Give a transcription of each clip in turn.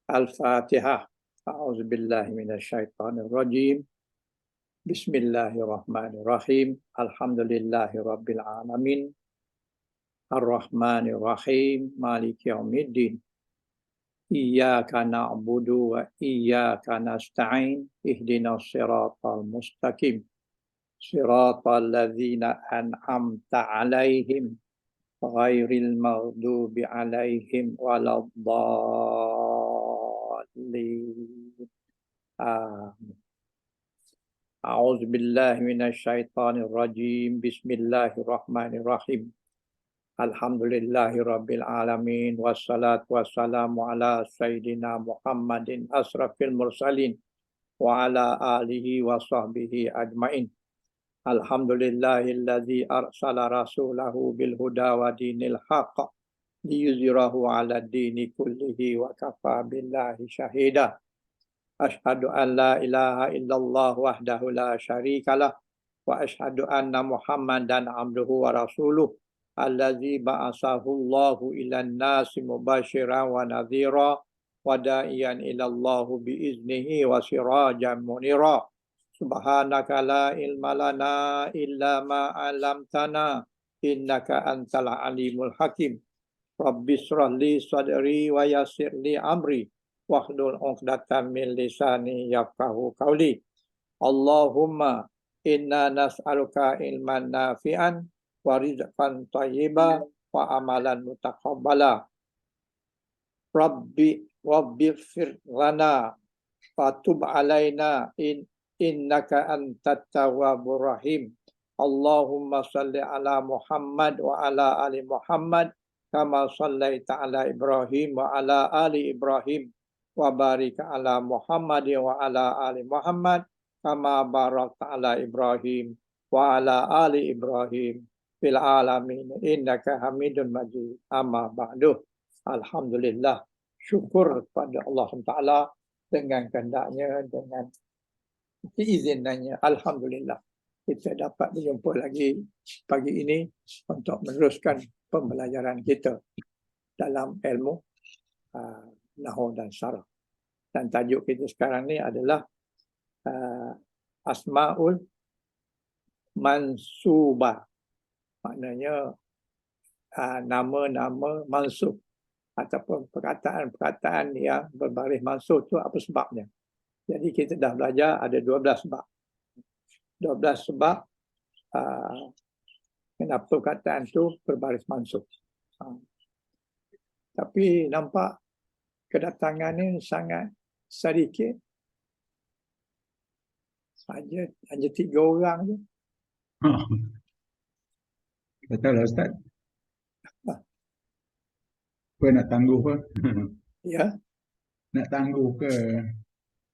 Al-Fatihah. A'udzubillahi minasyaitonirrajim. Bismillahirrahmanirrahim. Alhamdulillahirabbil alamin. Ar-Rahmanir-Rahim. Maliki yaumiddin. Iyyaka na'budu wa iyyaka nasta'in. Ihdinas siratal mustaqim. Siratal ladzina an'amta 'alaihim ghairil maghdubi 'alaihim waladdallin. Amin. A'udzu billahi minasyaitonir rajim. Bismillahirrahmanirrahim. Alhamdulillahirabbil alamin wassalatu wassalamu ala sayyidina Muhammadin asrafil mursalin wa ala alihi wa sahbihi ajmain. Alhamdulillahilladzi arsala rasulahu bil huda wa dinil haqq liyuzhirahu 'ala dini kullihi wa kafa billahi syahida. Asyhadu an la ilaha illallah wahdahu la syarikalah wa asyhadu anna Muhammadan abduhu wa rasuluh allazi ba'atsahu Allahu ilan nasi mubasyiran wa nadhira wa da'iyan ila Allah bi iznihi wa sirajan munira. Subhanaka la ilma lana illa ma 'allamtana innaka antal alimul hakim. Rabbi shrah li sadri wa yassir li amri wahlul 'uqdatam min lisani yafqahu qawli. Allahumma inna nas'aluka ilman nafi'an wa rizqan thayyiban wa amalan mutaqabbala. Rabbighfir lana wa tub alaina innaka antat tawwabur rahim. Allahumma shalli ala Muhammad wa ala ali Muhammad kama shallaita ala Ibrahim wa ala ali Ibrahim wa barik ala Muhammad wa ala ali Muhammad kama barakta ala Ibrahim wa ala ali Ibrahim fil alamin innaka Hamidun Majid. Amma ba'du. Alhamdulillah, syukur kepada Allah Taala dengan kehendaknya, dengan keizinannya. Alhamdulillah kita dapat berjumpa lagi pagi ini untuk meneruskan pembelajaran kita dalam ilmu nahwu dan syarah. Dan tajuk kita sekarang ni adalah Asmaul Mansubah. Maknanya nama-nama mansub ataupun perkataan-perkataan yang berbaris mansub tu apa sebabnya. Jadi kita dah belajar ada 12 sebab. 12 sebab kenapa perkataan tu berbaris mansub. Tapi nampak kedatangan ni sangat sedikit. Hanya 3 orang je. Betul lah Ustaz. Apa nak tangguh ke? Ya. Nak tangguh ke?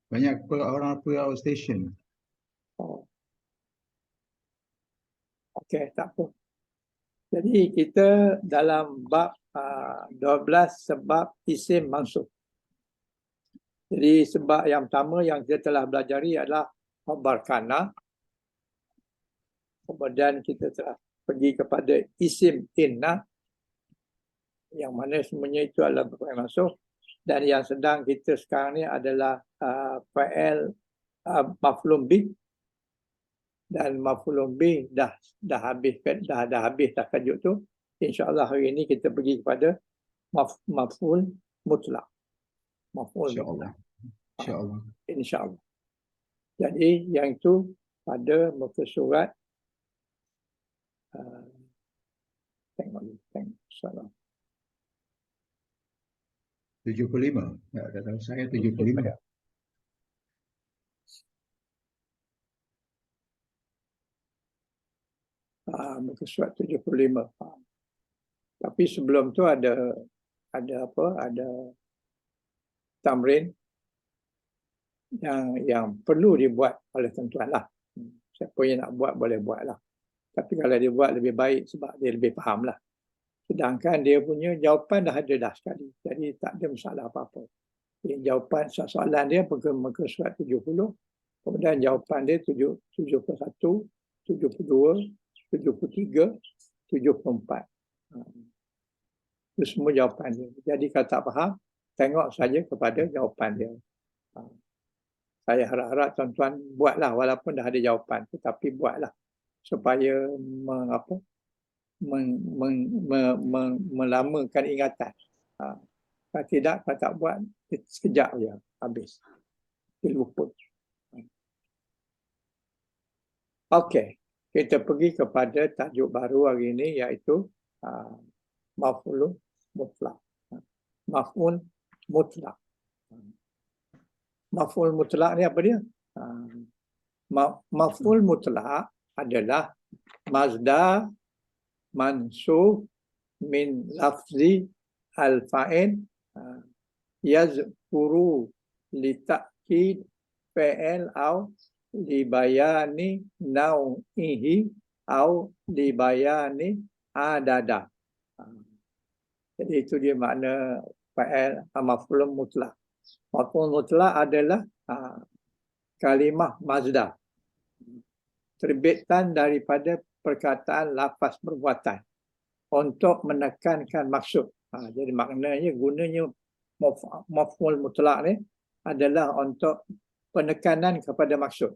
Banyak orang outstation. Oh. Okey, tak apa. Jadi kita dalam bab 12 sebab isim mansub. Jadi sebab yang pertama yang kita telah belajari adalah khabar kana. Kemudian kita telah pergi kepada isim inna, yang mana semuanya itu adalah berbaris mansub. Dan yang sedang kita sekarang ni adalah fa'il maf'ulun bih. Dan maf'ulun bih dah habis dah tajuk tu. InsyaAllah hari ini kita pergi kepada maf'ul mutlak. Maf'ul mutlak. InsyaAllah. InsyaAllah. Jadi yang itu pada muka surat tengok salah 75. Tak tahu saya 75. Muka surat 75. Tapi sebelum tu ada tamrin yang perlu dibuat oleh tuan-tuan lah. Siapa yang nak buat boleh buat lah. Tapi kalau dia buat lebih baik sebab dia lebih faham lah. Sedangkan dia punya jawapan dah ada dah sekali. Jadi tak ada masalah apa-apa. Jawapan soalan dia muka surat 70. Kemudian jawapan dia 71, 72, 73, 74. Itu semua jawapan dia. Jadi kalau tak faham, tengok saja kepada jawapan dia. Saya harap-harap tuan-tuan buatlah walaupun dah ada jawapan, tetapi buatlah supaya melamakan ingatan. Kalau tidak, kalau tak buat, sekejap je habis. Luput. Okey, kita pergi kepada tajuk baru hari ini, iaitu maf'ul mutlak. Maf'ul mutlak. Maf'ul mutlak ni apa dia? Maf'ul mutlak adalah mazdar mansub min lafzi al-fa'il yazkuru li ta'kid fa'il au li bayani nau'ihi au li bayani adada. Jadi itu dia makna fa'il maf'ul mutlak. Maf'ul mutlak adalah kalimah mazdar, terbitan daripada perkataan lafaz perbuatan untuk menekankan maksud. Jadi maknanya gunanya maf'ul mutlak ni adalah untuk penekanan kepada maksud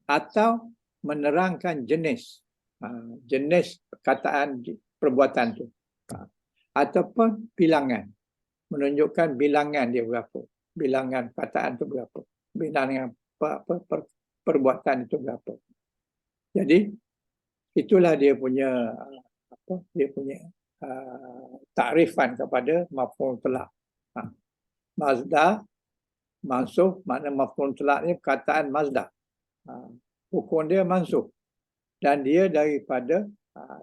atau menerangkan jenis perkataan perbuatan tu, ataupun bilangan, menunjukkan bilangan dia berapa, bilangan perkataan tu berapa, bilangan perbuatan itu berapa. Jadi itulah dia punya takrifan kepada maf'ul mutlak. Mazdar mansub, makna maf'ul mutlak ni perkataan mazdar. Hukum dia mansub dan dia daripada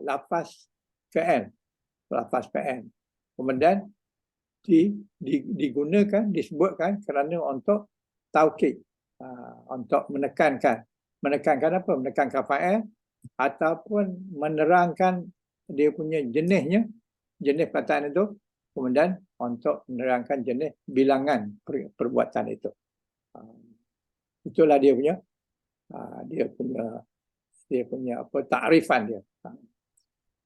lafaz fa'il, lafaz fa'il. Kemudian digunakan, disebutkan kerana untuk taukid, untuk menekankan apa? Menekankan fa'il ataupun menerangkan dia punya jenis perkataan itu, kemudian untuk menerangkan jenis bilangan perbuatan itu. Itulah dia punya apa, takrifan dia.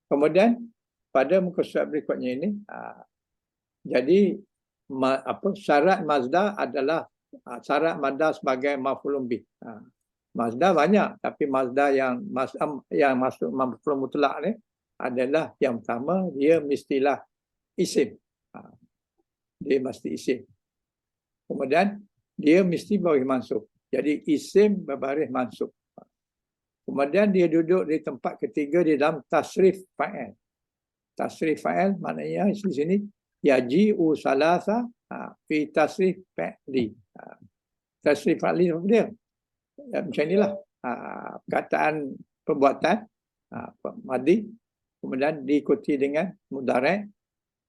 Kemudian pada muka surat berikutnya ini, jadi syarat mazdar adalah syarat mazdar sebagai maf'ulun bih. Mazdar banyak, tapi mazdar yang masuk maf'ul mutlak ni adalah yang pertama, dia mestilah isim. Dia mesti isim. Kemudian dia mesti baris mansub. Jadi isim berbaris mansub. Kemudian dia duduk di tempat ketiga di dalam tasrif fa'il. Tasrif fa'il maknanya di sini yaji'u salasa fi tasrif fa'li. Tasrif fa'li apa dia? Macam inilah, perkataan perbuatan madhi, kemudian diikuti dengan mudhari',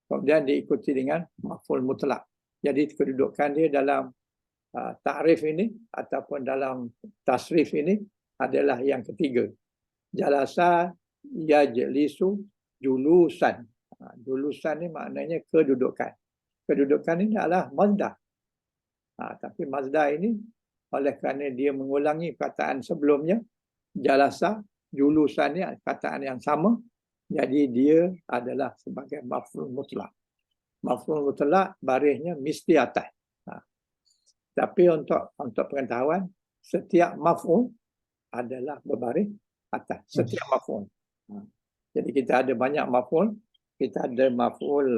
kemudian diikuti dengan maf'ul mutlak. Jadi kedudukan dia dalam takrif ini ataupun dalam tasrif ini adalah yang ketiga. Jalasa yajlisu julusan. Julusan ni maknanya kedudukan. Kedudukan ini adalah mazdar. Tapi mazdar ini oleh kerana dia mengulangi perkataan sebelumnya, jalasa, julusan ni perkataan yang sama, jadi dia adalah sebagai maf'ul mutlak. Maf'ul mutlak barisnya mesti atas. Tapi untuk pengetahuan, setiap maf'ul adalah berbaris atas. Setiap maf'ul. Jadi kita ada banyak maf'ul. Kita ada maf'ul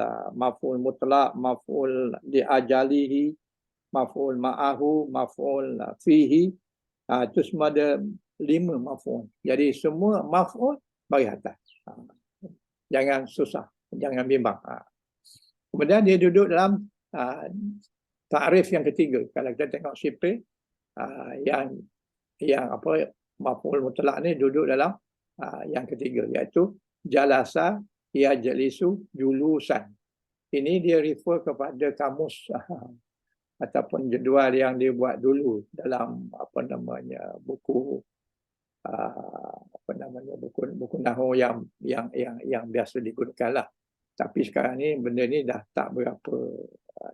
mutlak, maf'ul diajalihi, maf'ul ma'ahu, maf'ul fihi. Itu semua ada 5 maf'ul. Jadi semua maf'ul baris atas. Jangan susah, jangan bimbang. Kemudian dia duduk dalam takrif yang ketiga. Kalau kita tengok sipil, yang apa, maf'ul mutlak ni duduk dalam yang ketiga, iaitu jalasa yajlisu julusan. Ini dia refer kepada kamus ataupun jadual yang dia buat dulu dalam buku buku nahwu yang biasa digunakan lah. Tapi sekarang ni benda ni dah tak berapa,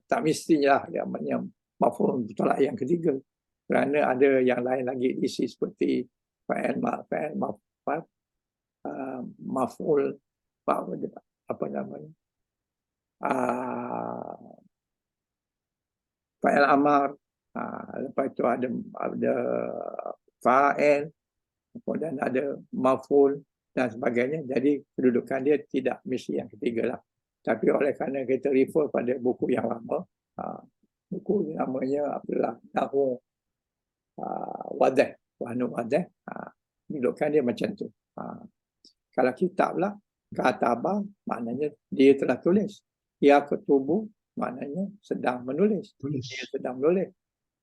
tak mestilah yang maf'ul mutlak yang ketiga, kerana ada yang lain lagi isi seperti fa'il maf'ul fa'il amar, lepas itu ada fa'il, kemudian ada maf'ul dan sebagainya. Jadi kedudukan dia tidak mesti yang ketiga lah. Tapi oleh kerana kita refer pada buku yang lama, buku namanya apalah, Nahwu Wadih, Wahnu Wadih, kedudukan dia macam tu. Kalau kitab lah, kataba maknanya dia telah tulis. Ya ketubu maknanya sedang menulis. Tulis. Dia sedang menulis.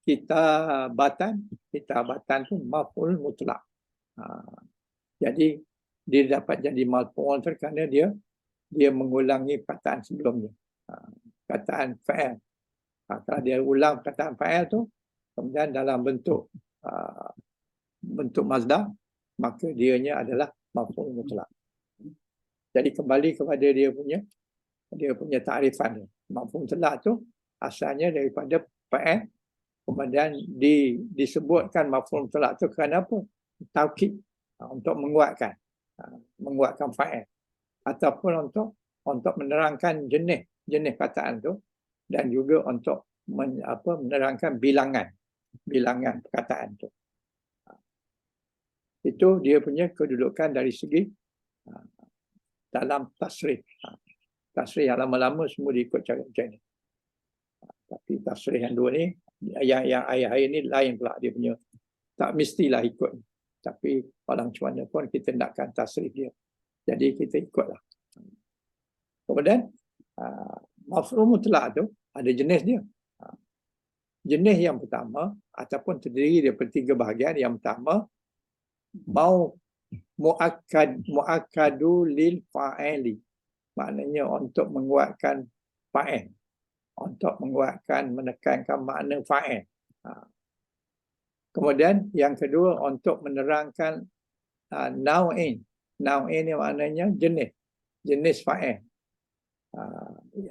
Kitabatan tu maf'ul mutlak. Jadi dia dapat jadi maf'ul kerana dia mengulangi perkataan sebelumnya. Perkataan fa'il. Kalau dia ulang perkataan fa'il tu, kemudian dalam bentuk masdar, maka dianya adalah maf'ul mutlak. Jadi kembali kepada dia punya takrifan. Maf'ul mutlak tu asalnya daripada fa'il, kemudian disebutkan maf'ul mutlak tu kerana apa? Taukid, untuk menguatkan fa'il, ataupun untuk menerangkan jenis perkataan tu, dan juga untuk menerangkan bilangan perkataan tu. Itu dia punya kedudukan dari segi dalam tasrih. Tasrih yang lama-lama semua diikut cara macam ni. Tapi tasrih yang dua ni, yang ayat ni lain pula dia punya. Tak mestilah ikut. Tapi orang macam mana pun kita nakkan tasrih dia. Jadi kita ikutlah. Kemudian maf'ul mutlak tu ada jenis dia. Jenis yang pertama ataupun terdiri daripada 3 bahagian. Yang pertama, muakkadu lil fa'ili. Maknanya untuk menguatkan fa'il. Untuk menguatkan, menekankan makna fa'il. Kemudian yang kedua untuk menerangkan nau'in. Nau'in yang maknanya jenis fa'il.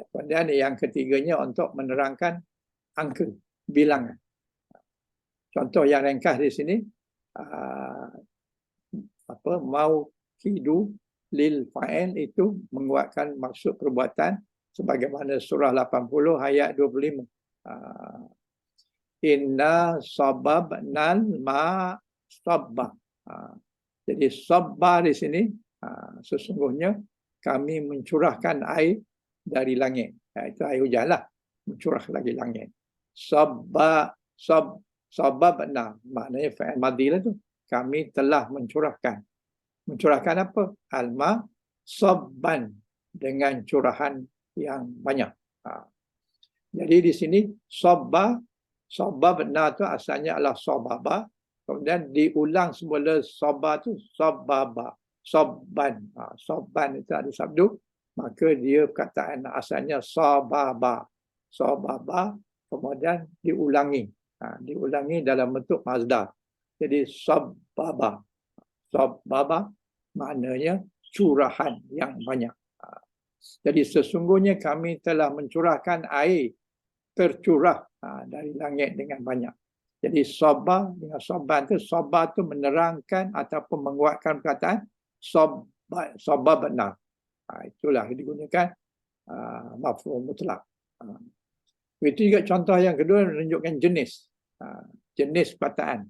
Kemudian yang ketiganya untuk menerangkan angka, bilangan. Contoh yang ringkas di sini, maukidu lil fa'il itu menguatkan maksud perbuatan sebagaimana surah 80 ayat 25. Inna sababnal ma sabba. Jadi sabba di sini sesungguhnya kami mencurahkan air dari langit. Itu air hujan lah, mencurah lagi langit. Sababna maknanya fa'il madhi lah tu. Kami telah mencurahkan. Mencurahkan apa? Alma sabban, dengan curahan yang banyak. Jadi di sini sababna tu asalnya adalah sababa. Kemudian diulang semula sabba tu sababa. Sabban. Sabban itu ada sabdu. Maka dia perkataan asalnya sababa. Sababa. Kemudian diulangi. Diulangi dalam bentuk masdar. Jadi sababa. Sababa maknanya curahan yang banyak. Jadi sesungguhnya kami telah mencurahkan air tercurah dari langit dengan banyak. Jadi sabah dengan sabban tu, sabah tu menerangkan ataupun menguatkan perkataan sabah benar. Itulah digunakan maf'ul mutlak. Itu juga contoh yang kedua menunjukkan jenis perkataan,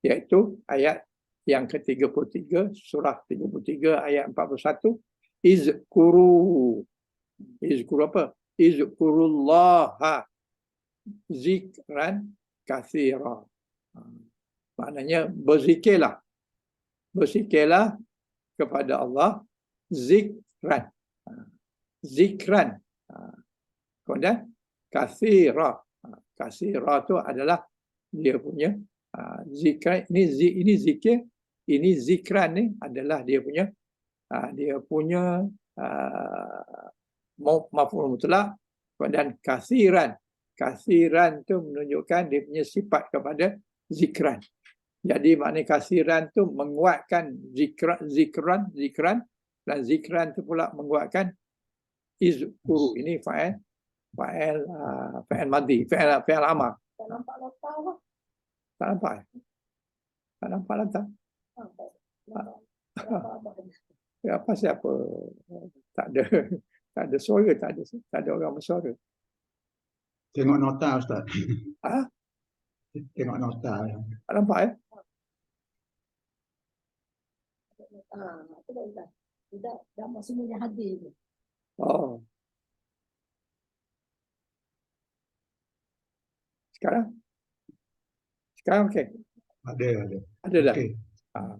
iaitu ayat yang ke-33 surah 33 ayat 41. Izkuru apa? Izkurullaha zikran katsira. Maknanya berzikirlah kepada Allah zikran. Kemudian katsira. Katsira itu adalah dia punya zikran. Ini zikir, ini zikran ni adalah dia punya maf'ul mutlak. Dan kasiran tu menunjukkan dia punya sifat kepada zikran. Jadi maknanya kasiran tu menguatkan zikran, dan zikran tu pula menguatkan izkuru. Ini fa'il madhi, fa'il amar. Tak nampak letak apa? Tak nampak? Tak nampak letak? Ya, apa siapa? Tak ada suara, tak ada orang bersuara. Tengok nota Ustaz. Ah, Tengok nota. tak nampak ya? Tidak semuanya hadir. Oh. Sekarang? Sekarang okey. Ada. Ada dah. Okey. Ah.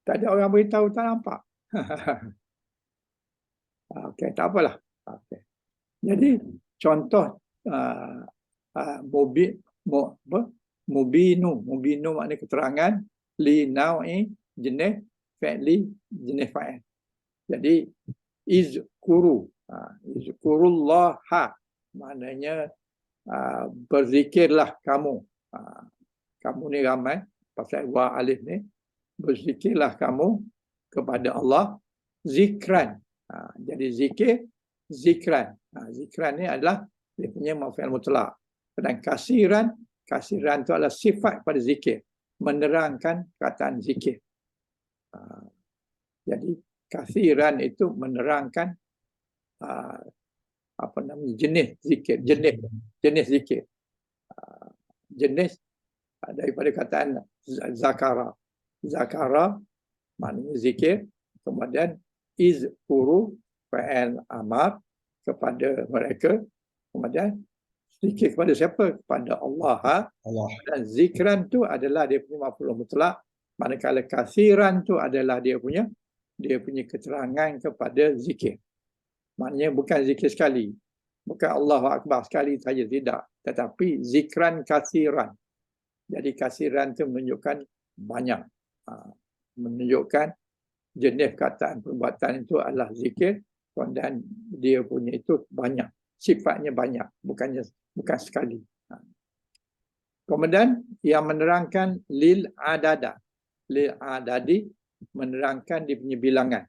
Tak ada orang beritahu tak nampak. Okey, tak apalah. Okey. Jadi contoh mubinu makna keterangan, li nau'i jenis, fi'li jenis fa'il. Jadi izkurullaha maknanya berzikirlah kamu. Kamu ni ramai pasal wa alif ni, berzikirlah kamu kepada Allah zikran. Jadi zikran. Zikran ni adalah dia punya maf'ul mutlak. Dan kasiran itu adalah sifat pada zikir, menerangkan kataan zikir. Jadi kasiran itu menerangkan jenis zikir, jenis zikir. Jenis daripada kataan zakara maknanya zikir, kemudian izkuru fa'il amar kepada mereka, kemudian zikir kepada siapa? Kepada Allah. Dan zikran tu adalah dia punya maf'ul mutlak, manakala kasiran tu adalah dia punya keterangan kepada zikir. Maknanya bukan zikir sekali, bukan Allahu Akbar sekali saja, tidak, tetapi zikran kasiran. Jadi kasiran itu menunjukkan banyak, menunjukkan jenis kataan perbuatan itu adalah zikir, dan dia punya itu banyak, sifatnya banyak, bukan sekali. Kemudian yang menerangkan lil adadi, menerangkan dia punya bilangan.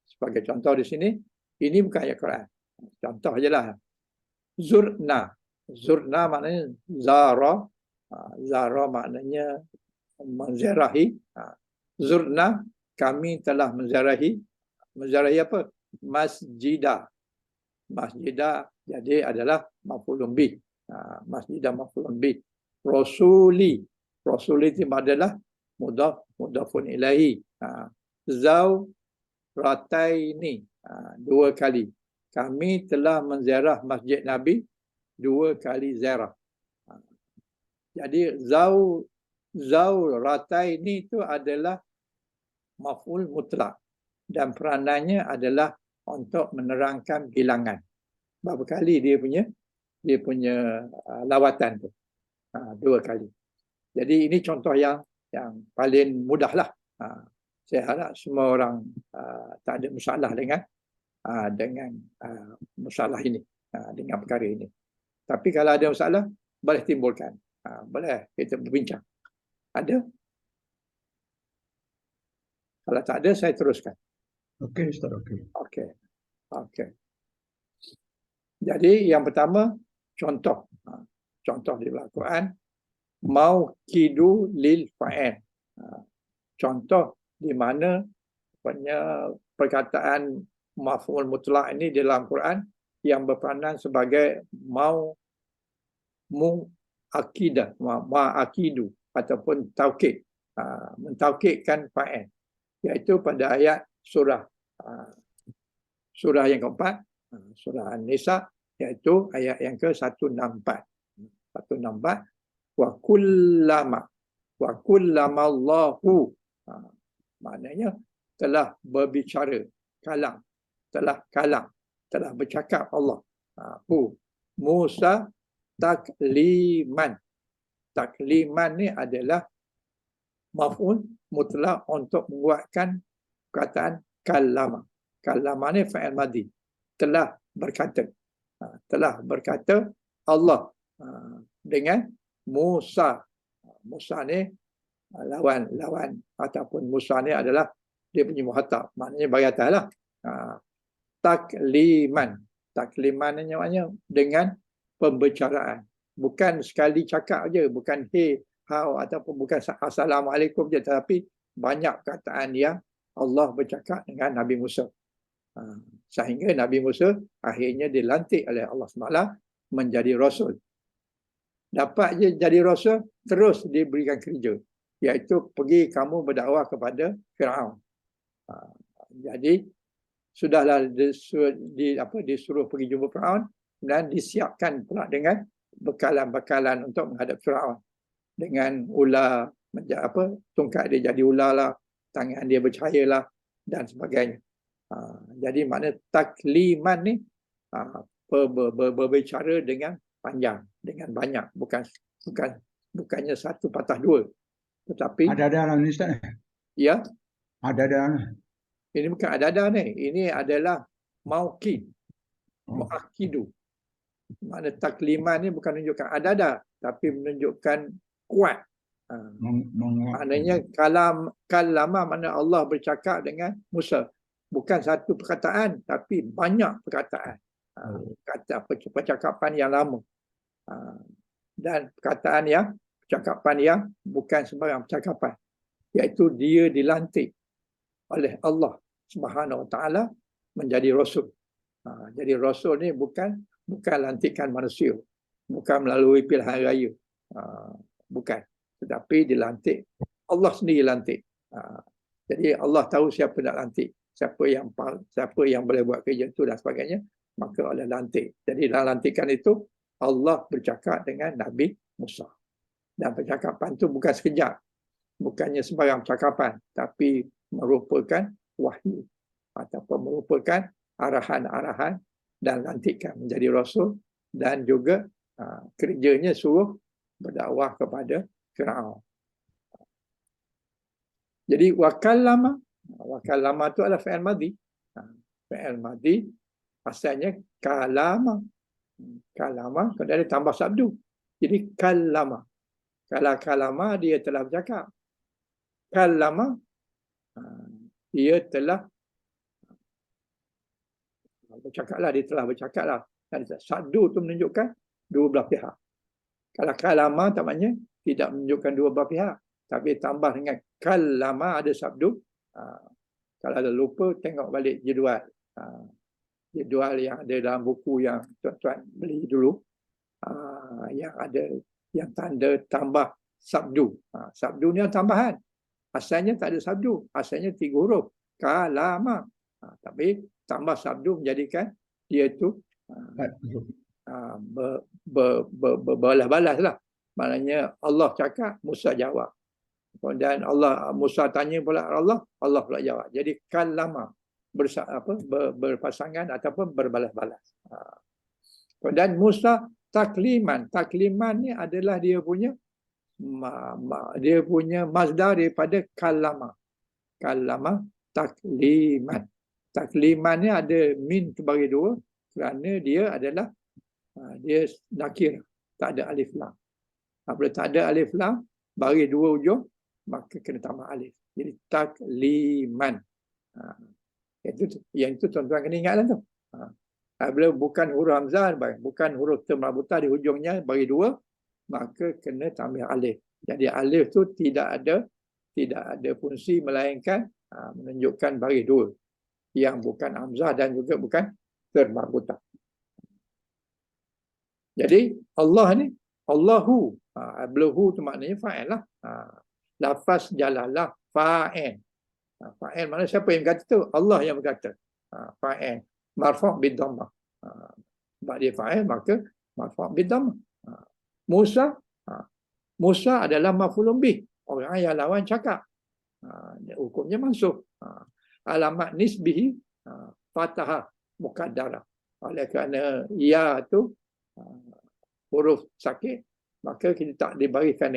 Sebagai contoh di sini, ini bukan ayat Quran, contoh ajalah. Zurna maknanya zara maknanya menziarahi. Zurna, kami telah menziarahi apa? Masjidah. Jadi adalah maf'ulun bih. Masjidah maf'ulun bih. Rasuli itu adalah mudhafun ilaihi. Zaurataini, 2 kali. Kami telah menziarah masjid Nabi 2 kali ziarah. Jadi zaurataini itu adalah maf'ul mutlak, dan peranannya adalah untuk menerangkan bilangan. Berapa kali dia punya lawatan tu? 2 kali. Jadi ini contoh yang paling mudah lah. Saya harap semua orang tak ada masalah dengan masalah ini, dengan perkara ini. Tapi kalau ada masalah, boleh timbulkan. Boleh kita berbincang. Ada? Kalau tak ada, saya teruskan. Okey Ustaz, okey. Okey. Jadi yang pertama, contoh di Al-Quran, mauqidu lil fa'il. Contoh di mana perkataan maf'ul mutlak ini dalam Quran yang berperanan sebagai ma'akidu ataupun taukid, mentaukidkan fa'il, iaitu pada ayat surah yang keempat, surah An-Nisa, iaitu ayat yang ke-164. Wa kullama Allahu, maknanya telah berbicara, telah bercakap Allah, Musa takliman. Takliman ni adalah maf'ul mutlak untuk membuatkan perkataan kalama. Kalama ni fa'il madhi, telah berkata Allah dengan Musa. Musa ni lawan ataupun Musa ni adalah dia punya muhatab, maknanya bagi atas lah. Takliman ni maknanya dengan pembicaraan, bukan sekali cakap je, bukan hey, how ataupun bukan assalamualaikum je, tetapi banyak perkataan yang Allah bercakap dengan Nabi Musa. Sehingga Nabi Musa akhirnya dilantik oleh Allah SWT menjadi Rasul. Dapat je jadi Rasul, terus diberikan kerja, iaitu pergi kamu berdakwah kepada Firaun. Jadi sudahlah disuruh pergi jumpa Firaun dan disiapkan pula dengan bekalan-bekalan untuk menghadap Firaun. Dengan ular, tongkat dia jadi ular lah, tangan dia bercahaya lah dan sebagainya. Jadi makna takliman ni berbicara dengan panjang, dengan banyak, bukannya satu patah dua, tetapi Ada-ada lah ni Ustaz. ya, Ada-ada lah. ini bukan ada-ada ni, ini adalah mauqid, muakidu. Makna takliman ni bukan menunjukkan ada-ada, tapi menunjukkan kuat. Maknanya kalama mana Allah bercakap dengan Musa. Bukan satu perkataan, tapi banyak perkataan. Percakapan yang lama. Dan percakapan yang bukan sembarang percakapan. Iaitu dia dilantik oleh Allah Subhanahu Wa Taala menjadi Rasul. Jadi Rasul ni bukan lantikan manusia. Bukan melalui pilihan raya. Bukan. Tetapi dilantik. Allah sendiri lantik. Jadi Allah tahu siapa nak lantik. Siapa yang boleh buat kerja itu dan sebagainya. Maka Allah lantik. Jadi dalam lantikan itu, Allah bercakap dengan Nabi Musa. Dan percakapan itu bukan sekejap. Bukannya sembarang percakapan. Tapi merupakan wahyu. Ataupun merupakan arahan-arahan dan lantikan menjadi Rasul. Dan juga kerjanya suruh berdakwah kepada Firaun. Jadi wakallama itu adalah fi'il madhi. Fi'il madhi asalnya kalama. Kalama kalau ada tambah sabdu. Jadi kallama. Kalau kalama dia telah bercakap. Kallama dia telah bercakaplah, dia telah bercakaplah. Dan sabdu itu menunjukkan dua belah pihak. Kalau kalama tak maknanya tidak menunjukkan dua belah pihak, tapi tambah dengan kallama ada sabdu. Kalau ada lupa, tengok balik jadual. Jadual yang ada dalam buku yang tuan-tuan beli dulu. Yang ada yang tanda tambah sabdu. Sabdu ni tambahan. Asalnya tak ada sabdu. Asalnya 3 huruf. Kalama. Tapi tambah sabdu menjadikan dia tu berbalas-balas lah. Maknanya Allah cakap, Musa jawab. Dan Musa tanya pula Allah pula jawab. Jadi kalama berpasangan ataupun berbalas-balas. Dan Musa takliman. Takliman ni adalah dia punya masdar daripada kalama. Kalama takliman. Takliman ni ada min terbagi 2 kerana dia adalah dia nakir, tak ada alif lam. Apabila tak ada alif lam, bagi 2 ujung, maka kena tambah alif. Jadi takliman. Yang itu tuan-tuan kena ingatlah tu. Apabila bukan huruf hamzah, bukan huruf termarbutah di hujungnya, bagi 2, maka kena tambah alif. Jadi alif tu tidak ada fungsi melainkan menunjukkan bagi 2. Yang bukan hamzah dan juga bukan termarbutah. Jadi Allah ni, Allahu. Ablahu tu maknanya fa'il lah. Lafaz jalalah fa'il. Fa'il maknanya siapa yang berkata tu? Allah yang berkata. Fa'il. Marfu' bid-dhammah. Sebab dia fa'il maka marfu' bid-dhammah. Musa adalah maf'ulun bih. Orang yang lawan cakap. Hukumnya mansukh. Alamat nisbihi fathah muqaddarah. Oleh kerana ya tu huruf sakit, maka kita tak dibarikan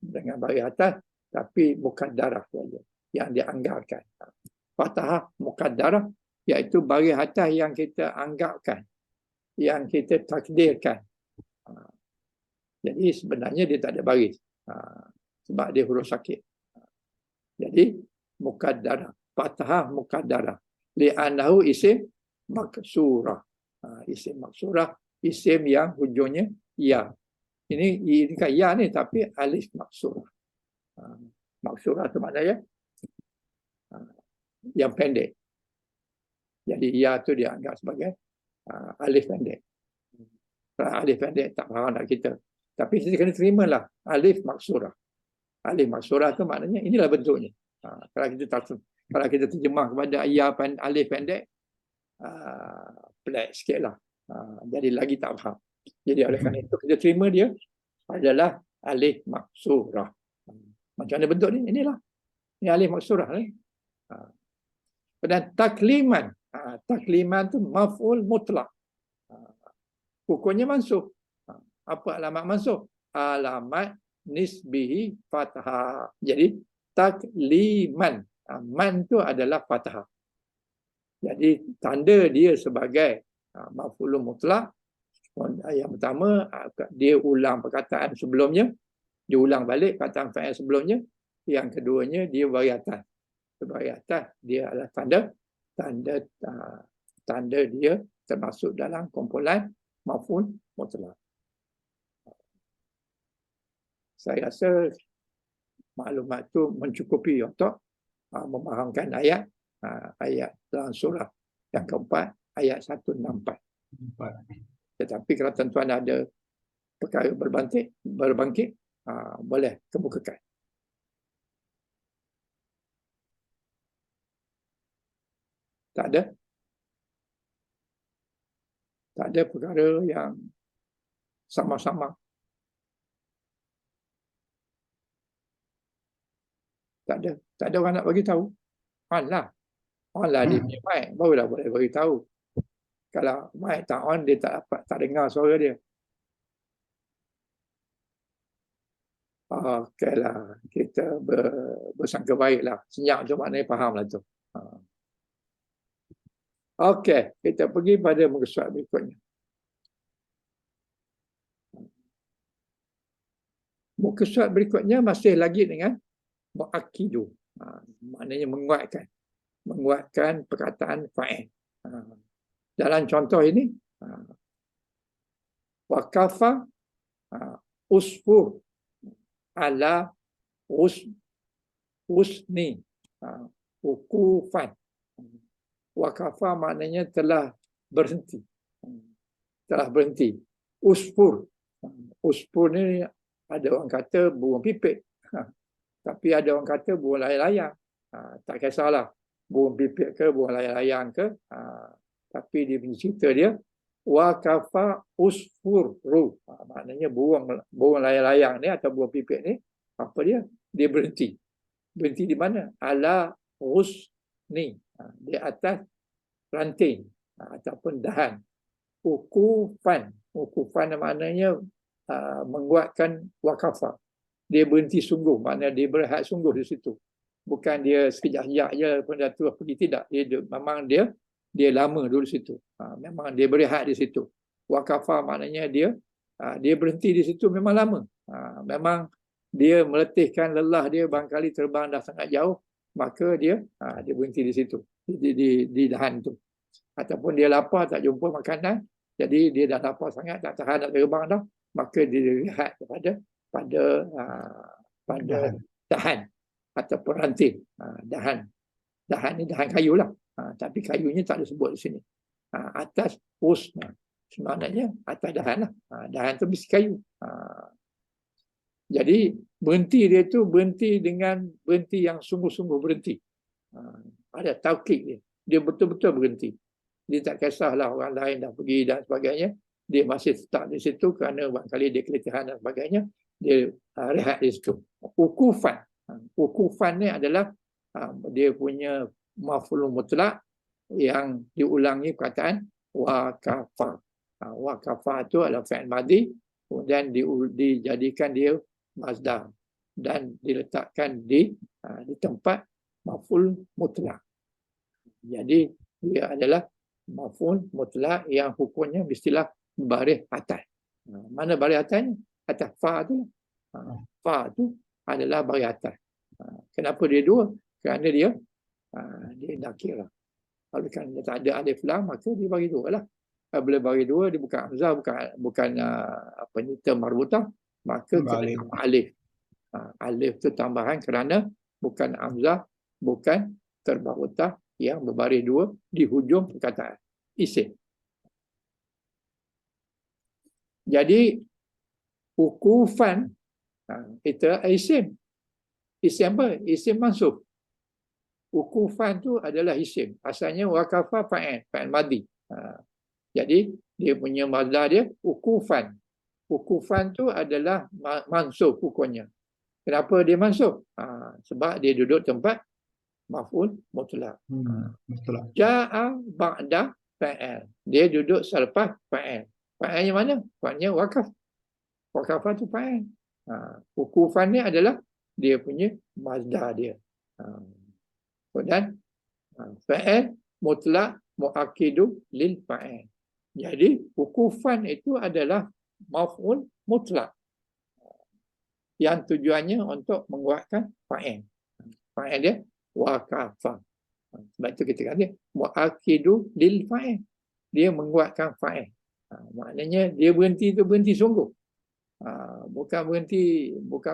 dengan baris atas, tapi muqaddarah saja yang dianggarkan. Fathah muqaddarah iaitu baris atas yang kita anggapkan, yang kita takdirkan. Jadi sebenarnya dia tak ada baris sebab dia huruf sakit. Jadi muqaddarah, fathah muqaddarah, li'annahu isim maksurah. Isim maksurah, isim yang hujungnya ya. Ini kan ya ni, tapi alif maksurah. Maksurah itu maknanya yang pendek. Jadi ya tu dia anggap sebagai alif pendek. Kalau alif pendek tak faham nak kita. Tapi kita kena terimalah alif maksurah. Alif maksurah tu maknanya inilah bentuknya. Kalau kita terjemah kepada alif pendek, pelik sikit lah. Jadi lagi tak faham. Jadi oleh kerana itu kita terima dia adalah alif maksurah. Macam mana bentuk ni? Inilah. Ini alif maksurah ni. Dan takliman. Takliman tu maf'ul mutlak. Hukumnya mansub. Apa alamat mansub? Alamat nisbihi fathah. Jadi takliman. Man tu adalah fathah. Jadi tanda dia sebagai maf'ul mutlak. Yang pertama, dia ulang perkataan sebelumnya. Dia ulang balik perkataan fa'il sebelumnya. Yang keduanya, dia bagi atas. Bagi atas, dia adalah tanda dia termasuk dalam kumpulan maf'ul mutlak. Saya rasa maklumat itu mencukupi untuk memahamkan ayat dalam surah yang keempat, ayat 164. Tetapi kalau tuan-tuan ada perkara berbangkit, boleh kemukakan. Tak ada? Tak ada perkara yang sama-sama. Tak ada. Tak ada orang nak bagi tahu. On lah dia punya mic, barulah boleh bagi tahu. Kalau mic tak on, dia tak dengar suara dia. Okeylah, kita bersangka baiklah. Senyap tu maknanya faham lah tu. Okey, kita pergi pada muka surat berikutnya. Muka surat berikutnya masih lagi dengan mu'akkidu. Maknanya menguatkan perkataan fa'il. Dalam contoh ini, wakafa usfur ala usni ukufan. Wakafa maknanya telah berhenti. Usfur ni ada orang kata burung pipit. Tapi ada orang kata burung layang-layang. Tak kisahlah. Burung pipit ke, burung layang-layang ke. Tapi dia punya cerita dia. Wakafa usfuru. Maknanya burung layang-layang ni atau burung pipit ni. Apa dia? Dia berhenti. Berhenti di mana? Ala usni. Di atas ranting. Ataupun dahan. Ukufan. Ukufan maknanya menguatkan wakafa. Dia berhenti sungguh, maknanya dia berehat sungguh di situ. Bukan dia sekejap-sekejap je pun dah terus pergi, tidak. Memang dia lama dulu di situ. Memang dia berehat di situ. Wakafa maknanya dia berhenti di situ memang lama. Memang dia meletihkan lelah dia, barangkali terbang dah sangat jauh, maka dia berhenti di situ, di dahan tu. Ataupun dia lapar, tak jumpa makanan, jadi dia dah lapar sangat, tak tahan nak terbang dah, maka dia rehat pada dahan ataupun ranting. Dahan ni dahan kayu lah. Tapi kayunya tak disebut di sini. Atas usna. Sebenarnya atas dahan lah. Dahan tu mesti kayu. Jadi berhenti dia tu berhenti yang sungguh-sungguh berhenti. Ada taukid dia. Dia betul-betul berhenti. Dia tak kisahlah orang lain dah pergi dan sebagainya. Dia masih tetap di situ kerana barangkali dia keletihan dan sebagainya. Dia rehat di situ. Ukufan. Ukufan ni adalah dia punya maf'ul mutlak yang diulangi perkataan wakafa. Wakafa itu adalah fi'il madhi, kemudian dijadikan dia masdar dan diletakkan di tempat maf'ul mutlak. Jadi dia adalah maf'ul mutlak yang hukumnya mestilah baris atas. Mana baris atasnya? Atas fa tu. Fa tu adalah baris atas. Kenapa dia dua? Kerana dia nakirah. Kalau kan dia tak ada alif lam, maka dia bagi dua lah. Bila bagi dua, dia bukan hamzah, bukan term marbutah, maka kena alif. Alif tu tambahan kerana bukan hamzah, bukan term marbutah, yang berbaris dua di hujung perkataan. Isim. Jadi wukufan itu isim. Isim apa? Isim mansub. Wukufan tu adalah isim. Asalnya wakafa fa'il, fa'il madhi. Jadi dia punya mazhar dia wukufan. Wukufan tu adalah mansub hukumnya. Kenapa dia mansub? Sebab dia duduk tempat maf'ul mutlaq. Betul. Ja'a ba'da fa'il. Dia duduk selepas fa'il. Fa'ilnya mana? Fa'ilnya wakaf. Wakafah tu fa'il. Wukufan ni adalah dia punya mazhar dia. Dan fa'il mutlaq mu'akkidu lil fa'il. Jadi wukufan itu adalah maf'ul mutlaq yang tujuannya untuk menguatkan fa'il. Fa'il dia wakafa. Sebab itu kita kata mu'akkidu lil fa'il. Dia menguatkan fa'il. Maknanya dia berhenti tu berhenti sungguh. Bukan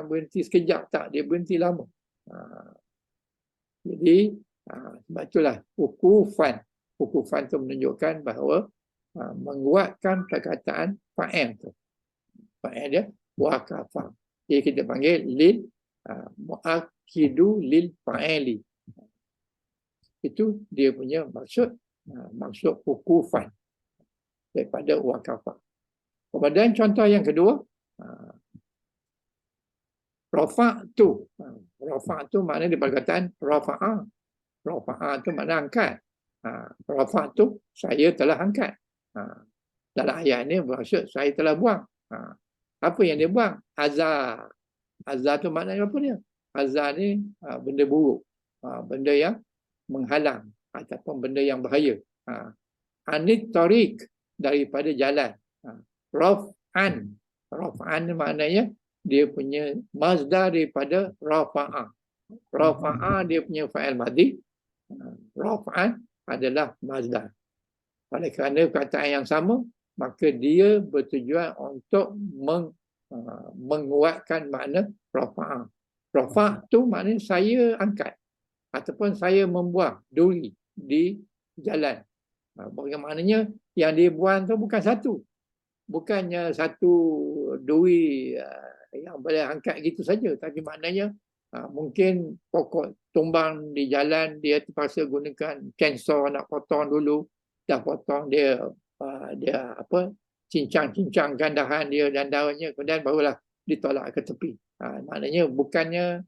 berhenti sekejap, tak, dia berhenti lama. Jadi sebab itulah wukufan. Wukufan tu menunjukkan bahawa menguatkan perkataan fa'il tu. Fa'il dia wakafa. Jadi kita panggil lil mu'akkidu lil fa'ili. Itu dia punya maksud wukufan daripada wakafa. Kemudian contoh yang kedua, rafa'tu. Rafa'tu maknanya di perkataan rafa'a. Rafa'a tu makna angkat. Rafa'tu, saya telah angkat. Dalam ayat ini bermaksud saya telah buang. Apa yang dia buang? Azar. Azar tu maknanya apa dia? Azar ni benda buruk. Benda yang menghalang ataupun benda yang bahaya. Anit tariq, daripada jalan. Raf'an. Raf'an maknanya dia punya mazhar daripada rafa'a. Rafa'a dia punya fa'il madhi. Raf'an adalah mazhar. Oleh kerana perkataan yang sama, maka dia bertujuan untuk menguatkan makna rafa'a. Rafa' tu maknanya saya angkat ataupun saya membuang duri di jalan. Bagaimananya yang dia buang tu bukan satu. Bukannya satu duri yang boleh angkat gitu saja, tapi maknanya mungkin pokok tumbang di jalan, dia terpaksa gunakan chainsaw nak potong dulu, dah potong dia cincang-cincangkan dahan dia dan daunnya, kemudian barulah ditolak ke tepi. Maknanya bukannya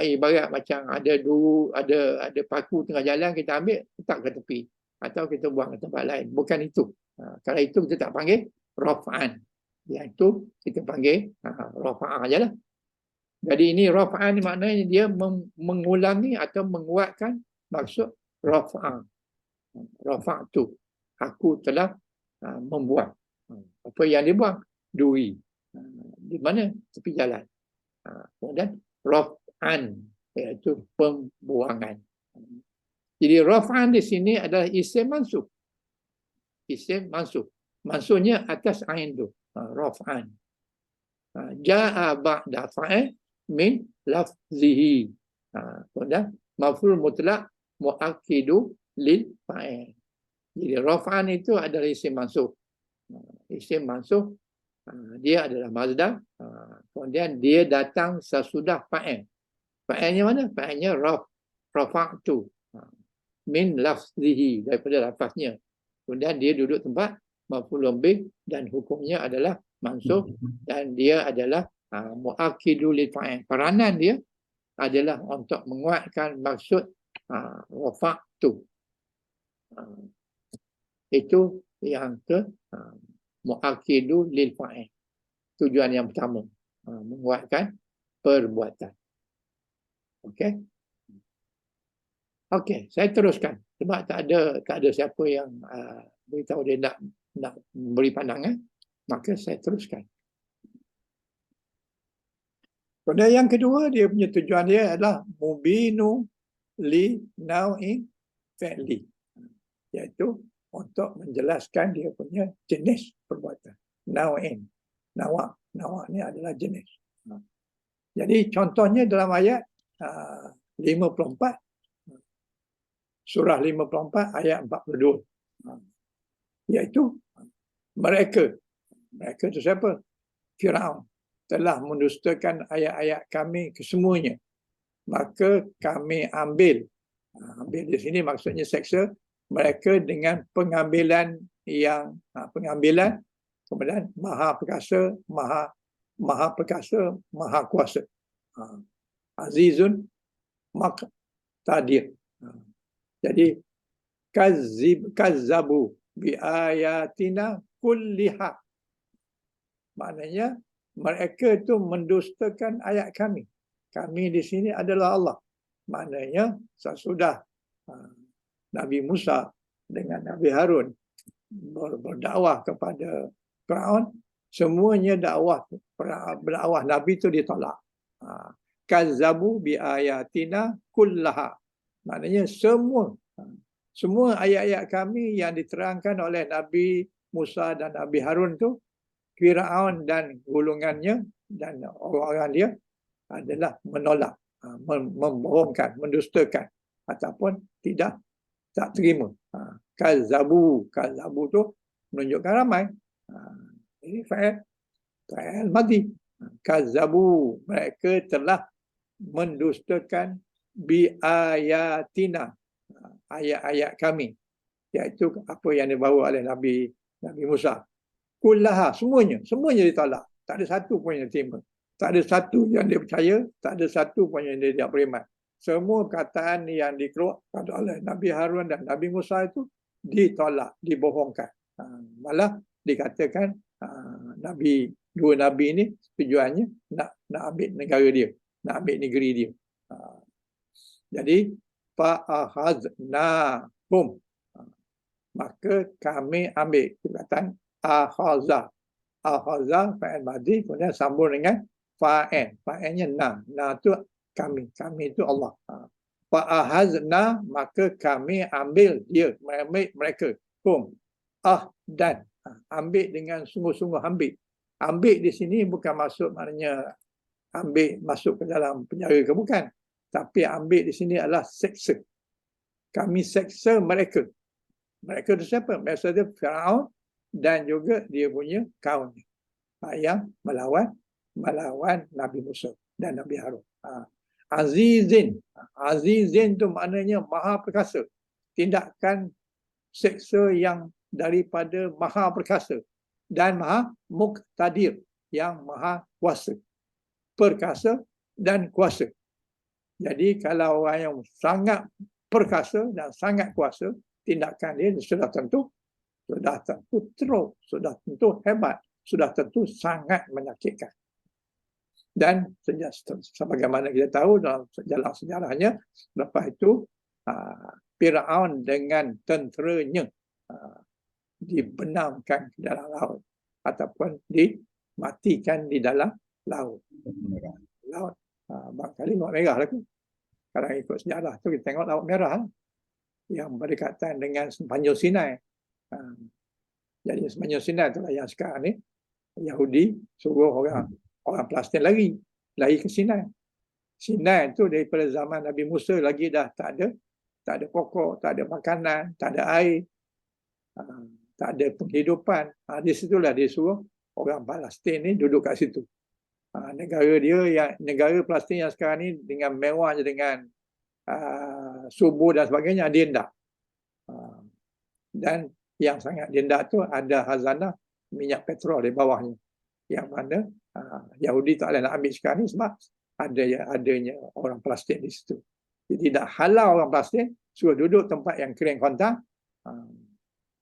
ibarat macam ada paku tengah jalan, kita ambil letak ke tepi atau kita buang ke tempat lain. Bukan itu. Kalau itu kita tak panggil raf'an. Yang itu kita panggil rafa'ah je lah. Jadi ini rafa'an maknanya dia mengulangi atau menguatkan maksud rafa'ah. Rafa'tu. Aku telah membuang. Apa yang dibuang? Duri. Di mana? Tepi jalan. Kemudian raf'an, iaitu pembuangan. Jadi raf'an di sini adalah isim mansub. Isim mansub. Mansubnya atas ain tu. Raf'an. Ja'a ba'da fa'il min lafzihi. Kemudian maf'ul mutlaq mu'akkidu lil fa'il. Jadi raf'an itu adalah isim mansub. Isim mansub dia adalah mazhar. Kemudian dia datang sesudah fa'il. Fa'ilnya mana? Fa'ilnya rafa'tu min lafzihi, daripada lafaznya. Kemudian dia duduk tempat maf'ul bih dan hukumnya adalah mansub, dan dia adalah mu'akkidu lil fa'il. Peranan dia adalah untuk menguatkan maksud rafa'tu. Itu yang ke mu'akkidu lil fa'il. Tujuan yang pertama, menguatkan perbuatan. Okey. Okey, saya teruskan sebab tak ada siapa yang beritahu dia nak beri pandangan, maka saya teruskan. Kemudian yang kedua, dia punya tujuan dia adalah mubinu li nau'i fi'li, iaitu untuk menjelaskan dia punya jenis perbuatan. Nau'in. Nawa' ni adalah jenis. Jadi contohnya dalam ayat 54, surah 54 ayat 42. Iaitu mereka itu siapa? Firaun telah mendustakan ayat-ayat kami kesemuanya. Maka kami ambil di sini maksudnya seksa mereka dengan pengambilan yang pengambilan, kemudian maha perkasa, maha perkasa, maha kuasa. Azizun Maqtadir. Jadi kazzabu bi ayatina kulliha. Maknanya mereka itu mendustakan ayat kami. Kami di sini adalah Allah. Maknanya sesudah Nabi Musa dengan Nabi Harun berdakwah kepada Firaun, semuanya dakwah Nabi itu ditolak. Kazzabu bi ayatina kullaha. Maknanya semua ayat-ayat kami yang diterangkan oleh Nabi Musa dan Nabi Harun tu, Firaun dan golongannya dan orang-orang dia adalah menolak, membohongkan, mendustakan ataupun tak terima. Kazzabu tu menunjukkan ramai. Ini fa'il madhi. Kazzabu, mereka telah mendustakan bi ayatina, ayat-ayat kami, iaitu apa yang dibawa oleh Nabi Musa. Kullaha, semuanya ditolak. Tak ada satu pun yang terima. Tak ada satu yang dia percaya, tak ada satu pun yang dia beriman. Semua perkataan yang dikeluarkan oleh Nabi Harun dan Nabi Musa itu ditolak, dibohongkan. Malah dikatakan dua Nabi ini tujuannya nak ambil negara dia, nak ambil negeri dia. Jadi fa'ahaznahum, maka kami ambil. Perkataan ahaza fa'il madhi, kemudian sambung dengan fa'ilnya na tu kami itu Allah. Fa'ahazna, maka kami ambil dia, mereka dan ambil dengan sungguh-sungguh ambil di sini bukan maksud maknanya ambil masuk ke dalam penjara ke, bukan, tapi ambil di sini adalah seksa. Kami seksa mereka itu siapa? Biasa dia Firaun dan juga dia punya kaumnya yang melawan Nabi Musa dan Nabi Harun. Azizin tu maknanya maha perkasa. Tindakan seksa yang daripada maha perkasa dan maha muqtadir, yang maha kuasa, perkasa dan kuasa. Jadi kalau orang yang sangat perkasa dan sangat kuasa, tindakan dia sudah tentu teruk, sudah tentu hebat, sudah tentu sangat menyakitkan. Dan sebagaimana kita tahu dalam sejarahnya, lepas itu Firaun dengan tenteranya dibenamkan ke dalam laut ataupun dimatikan di dalam laut. Barangkali Laut Merah lah tu. Kalau ikut sejarah tu kita tengok Laut Merah yang berdekatan dengan Semenanjung Sinai. Jadi Semenanjung Sinai itulah yang sekarang ni Yahudi suruh orang Palestin lari ke Sinai. Sinai itu daripada zaman Nabi Musa lagi dah tak ada pokok, tak ada makanan, tak ada air, tak ada penghidupan. Di situlah dia suruh orang Palestin ni duduk kat situ. Negara Palestin yang sekarang ni dengan mewahnya, dengan subur dan sebagainya, dia hendak. Dan yang sangat dia hendak tu ada khazanah minyak petrol di bawahnya, yang mana Yahudi tak boleh nak ambil sekarang ni sebab adanya orang Palestin di situ. Jadi dah halau orang Palestin, suruh duduk tempat yang kering kontang.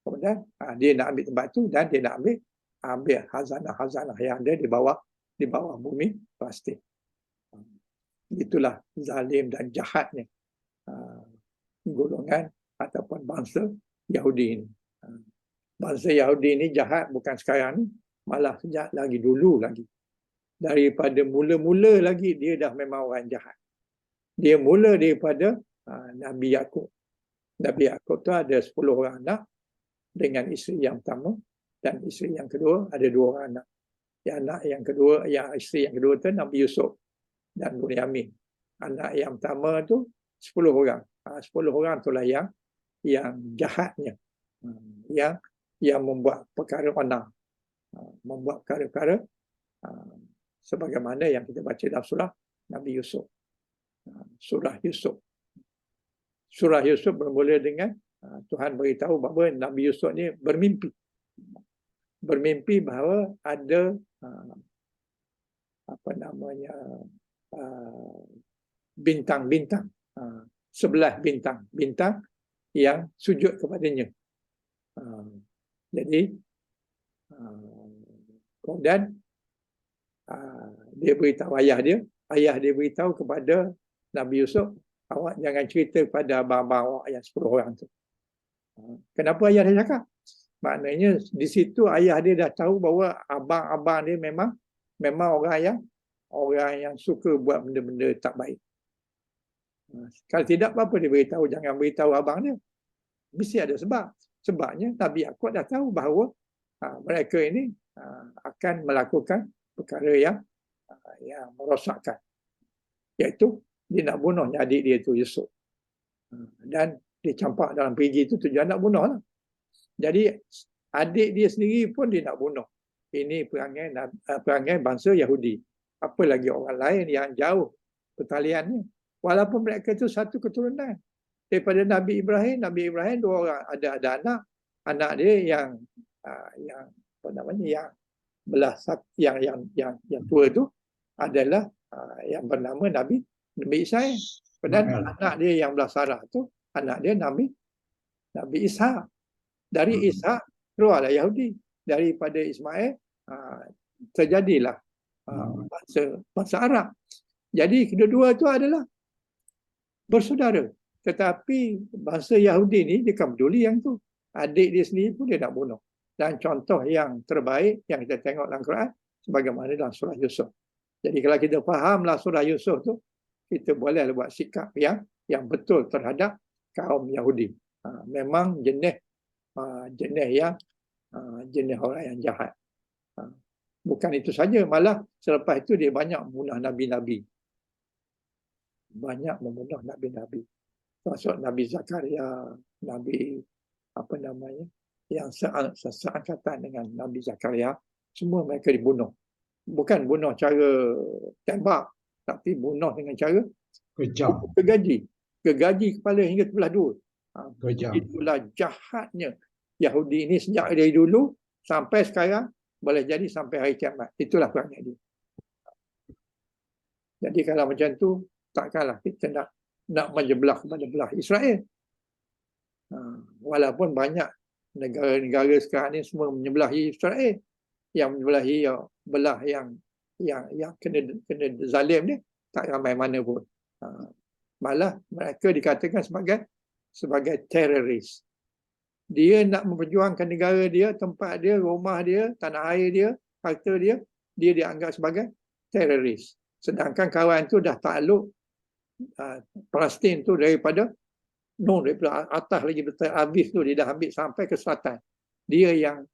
Kemudian dia nak ambil tempat tu dan dia nak ambil khazanah yang ada di bawah bumi Palestin. Itulah zalim dan jahatnya golongan ataupun bangsa Yahudi ini. Bangsa Yahudi ini jahat bukan sekarang ni, malah sejak lagi dulu lagi. Daripada mula-mula lagi dia dah memang orang jahat. Dia mula daripada Nabi Yaqub. Nabi Yaqub tu ada 10 orang anak dengan isteri yang pertama, dan isteri yang kedua ada 2 orang anak. Isteri yang kedua tu Nabi Yusuf dan Bunyamin. Anak yang pertama tu 10 orang. 10 orang itulah yang jahatnya, yang membuat perkara onar, membuat perkara-perkara sebagaimana yang kita baca dalam surah Nabi Yusuf. Surah Yusuf. Surah Yusuf bermula dengan Tuhan beritahu bahawa Nabi Yusuf ni bermimpi. Bermimpi bahawa ada bintang-bintang, 11 bintang yang sujud kepadanya. Jadi kemudian dia beritahu ayah dia beritahu kepada Nabi Yusuf, awak jangan cerita kepada abang-abang awak yang 10 orang tu. Kenapa ayah dia cakap? Maknanya di situ ayah dia dah tahu bahawa abang-abang dia memang orang yang suka buat benda-benda tak baik. Kalau tidak, apa dia beritahu? Jangan beritahu abang dia. Mesti ada sebab. Sebabnya Nabi Yaqub dah tahu bahawa mereka ini akan melakukan perkara yang merosakkan. Iaitu dia nak bunuh adik dia tu Yusuf. Dan dia campak dalam perigi itu tujuan nak bunuh lah. Jadi adik dia sendiri pun dia nak bunuh. Ini perangai bangsa Yahudi. Apa lagi orang lain yang jauh pertaliannya. Walaupun mereka itu satu keturunan. Daripada Nabi Ibrahim 2 orang ada anak dia yang belah yang tua itu adalah yang bernama Nabi Ishmael. Dan anak dia yang belah Sarah itu anak dia Nabi Ishak. Dari Ishak keluarlah Yahudi. Daripada Ismail terjadilah bangsa Arab. Jadi kedua-dua itu adalah bersaudara. Tetapi bangsa Yahudi ni dia kan peduli yang tu. Adik dia sendiri pun dia nak bunuh. Dan contoh yang terbaik yang kita tengok dalam Quran sebagaimana dalam surah Yusuf. Jadi kalau kita fahamlah surah Yusuf tu, kita boleh buat sikap yang betul terhadap kaum Yahudi. Memang jenis orang yang jahat. Bukan itu saja, malah selepas itu dia banyak membunuh nabi-nabi. Banyak membunuh nabi-nabi. Maksud Nabi Zakaria, Nabi yang seangkatan dengan Nabi Zakaria, semua mereka dibunuh. Bukan bunuh cara tembak, tapi bunuh dengan cara kejam, kegaji kepala hingga terbelah dua. Itulah jahatnya Yahudi ini sejak dari dulu sampai sekarang, boleh jadi sampai hari kiamat. Itulah perangai dia. Jadi kalau macam tu, takkanlah kita nak menyebelah kepada belah Israel. Walaupun banyak negara-negara sekarang ni semua menyebelahi Israel, yang menyebelahi belah yang kena zalim ni tak ramai mana pun. Malah mereka dikatakan sebagai teroris. Dia nak memperjuangkan negara dia, tempat dia, rumah dia, tanah air dia, harta dia dianggap sebagai teroris. Sedangkan kawan tu dah takluk Palestin tu daripada atas lagi betul habis tu dia dah ambil sampai ke selatan. Dia yang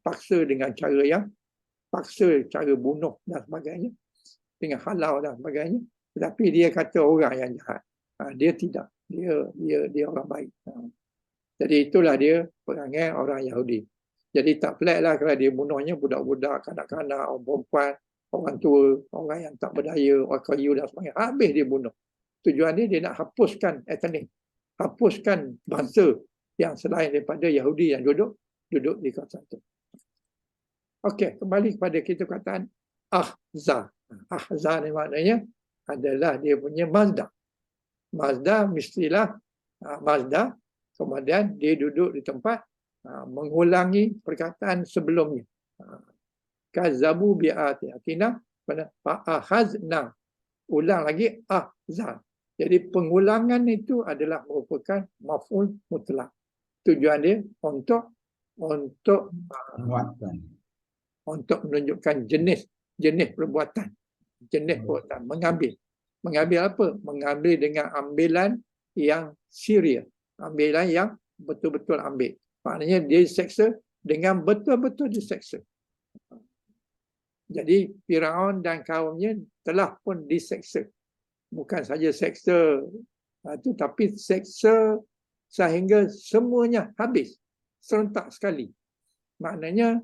paksa dengan cara bunuh dan sebagainya, dengan halau dan sebagainya. Tetapi dia kata orang yang jahat. Dia tidak. Dia orang baik. Jadi itulah dia perangai orang Yahudi. Jadi tak peliklah kalau dia bunuhnya budak-budak, kanak-kanak, orang perempuan, orang tua, orang yang tak berdaya, orang kayu dan sebagainya. Habis dia bunuh. Tujuan dia nak hapuskan etnik, hapuskan bangsa yang selain daripada Yahudi yang duduk di kawasan itu. Okey, kembali kepada kita kataan Ahza. Ahza ni maknanya adalah dia punya Mazda. Mazda mestilah Mazda, kemudian dia duduk di tempat mengulangi perkataan sebelumnya. Kazabu bi'atina, fa'akhazna. Ulang lagi ahza. Jadi pengulangan itu adalah merupakan maf'ul mutlak. Tujuan dia untuk menunjukkan jenis perbuatan. Mengambil apa? Mengambil dengan ambilan yang serius. Ambilan yang betul-betul ambil. Maknanya dia diseksa dengan betul-betul diseksa. Jadi Firaun dan kaumnya telah pun diseksa. Bukan saja seksa Itu tapi seksa sehingga semuanya habis serentak sekali. Maknanya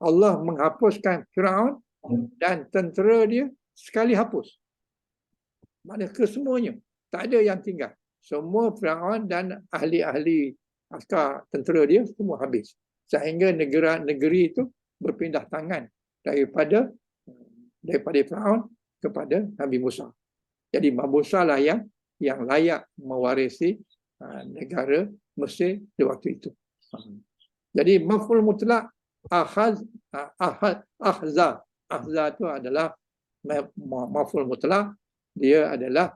Allah menghapuskan Firaun dan tentera dia sekali hapus. Maknanya kesemuanya, tak ada yang tinggal. Semua Firaun dan ahli-ahli askar tentera dia semua habis. Sehingga negeri itu berpindah tangan daripada Firaun kepada Nabi Musa. Jadi Nabi Musa lah yang layak mewarisi negara Mesir di waktu itu. Jadi maf'ul mutlak ahza itu adalah maf'ul mutlak, dia adalah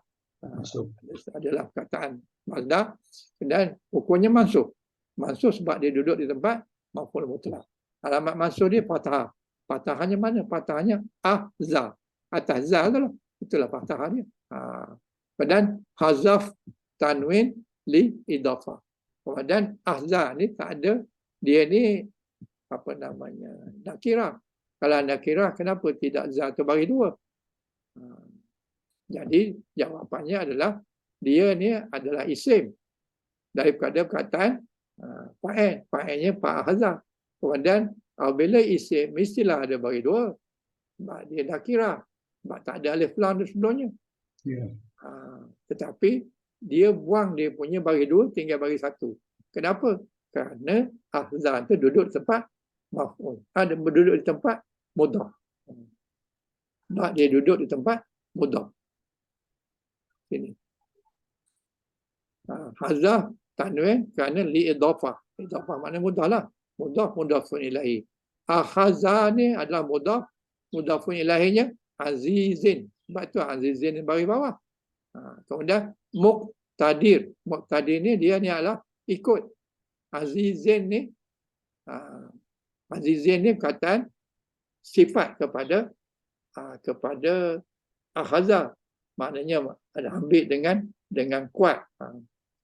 perkataan mazdar dan hukumnya mansuh sebab dia duduk di tempat maf'ul mutlak. Alamat mansuh dia fathah. Fathahnya mana? Fathahnya ahza. Atas za itulah fathahnya. Dan hazaf tanwin li idafah. Kemudian ahza ni tak ada, dia ni apa namanya, nakirah. Kalau nakirah, kenapa tidak za terbagi dua? Jadi jawapannya adalah dia ni adalah isim daripada perkataan fa'il. Fa'ilnya fa'ahza. Kemudian bila isim mestilah ada bagi dua. Sebab dia nakirah. Sebab tak ada alif lam sebelumnya. Yeah. Tetapi dia buang dia punya bagi dua, tinggal bagi satu. Kenapa? Kerana ahza itu duduk di tempat maf'ul. Duduk di tempat mudhaf. Sebab dia duduk di tempat mudhaf. Sini. Hazaf tanwin kerana li idafah. Idafah maknanya mudhaf lah. Mudhafun ilahi. Ahza ni adalah mudhafun ilahinya azizin. Sebab tu azizin ni bagi bawah. Kemudian muqtadir. Muqtadir ni dia ni adalah ikut. Azizin ni perkataan sifat kepada ahza. Maknanya ada ambil dengan kuat.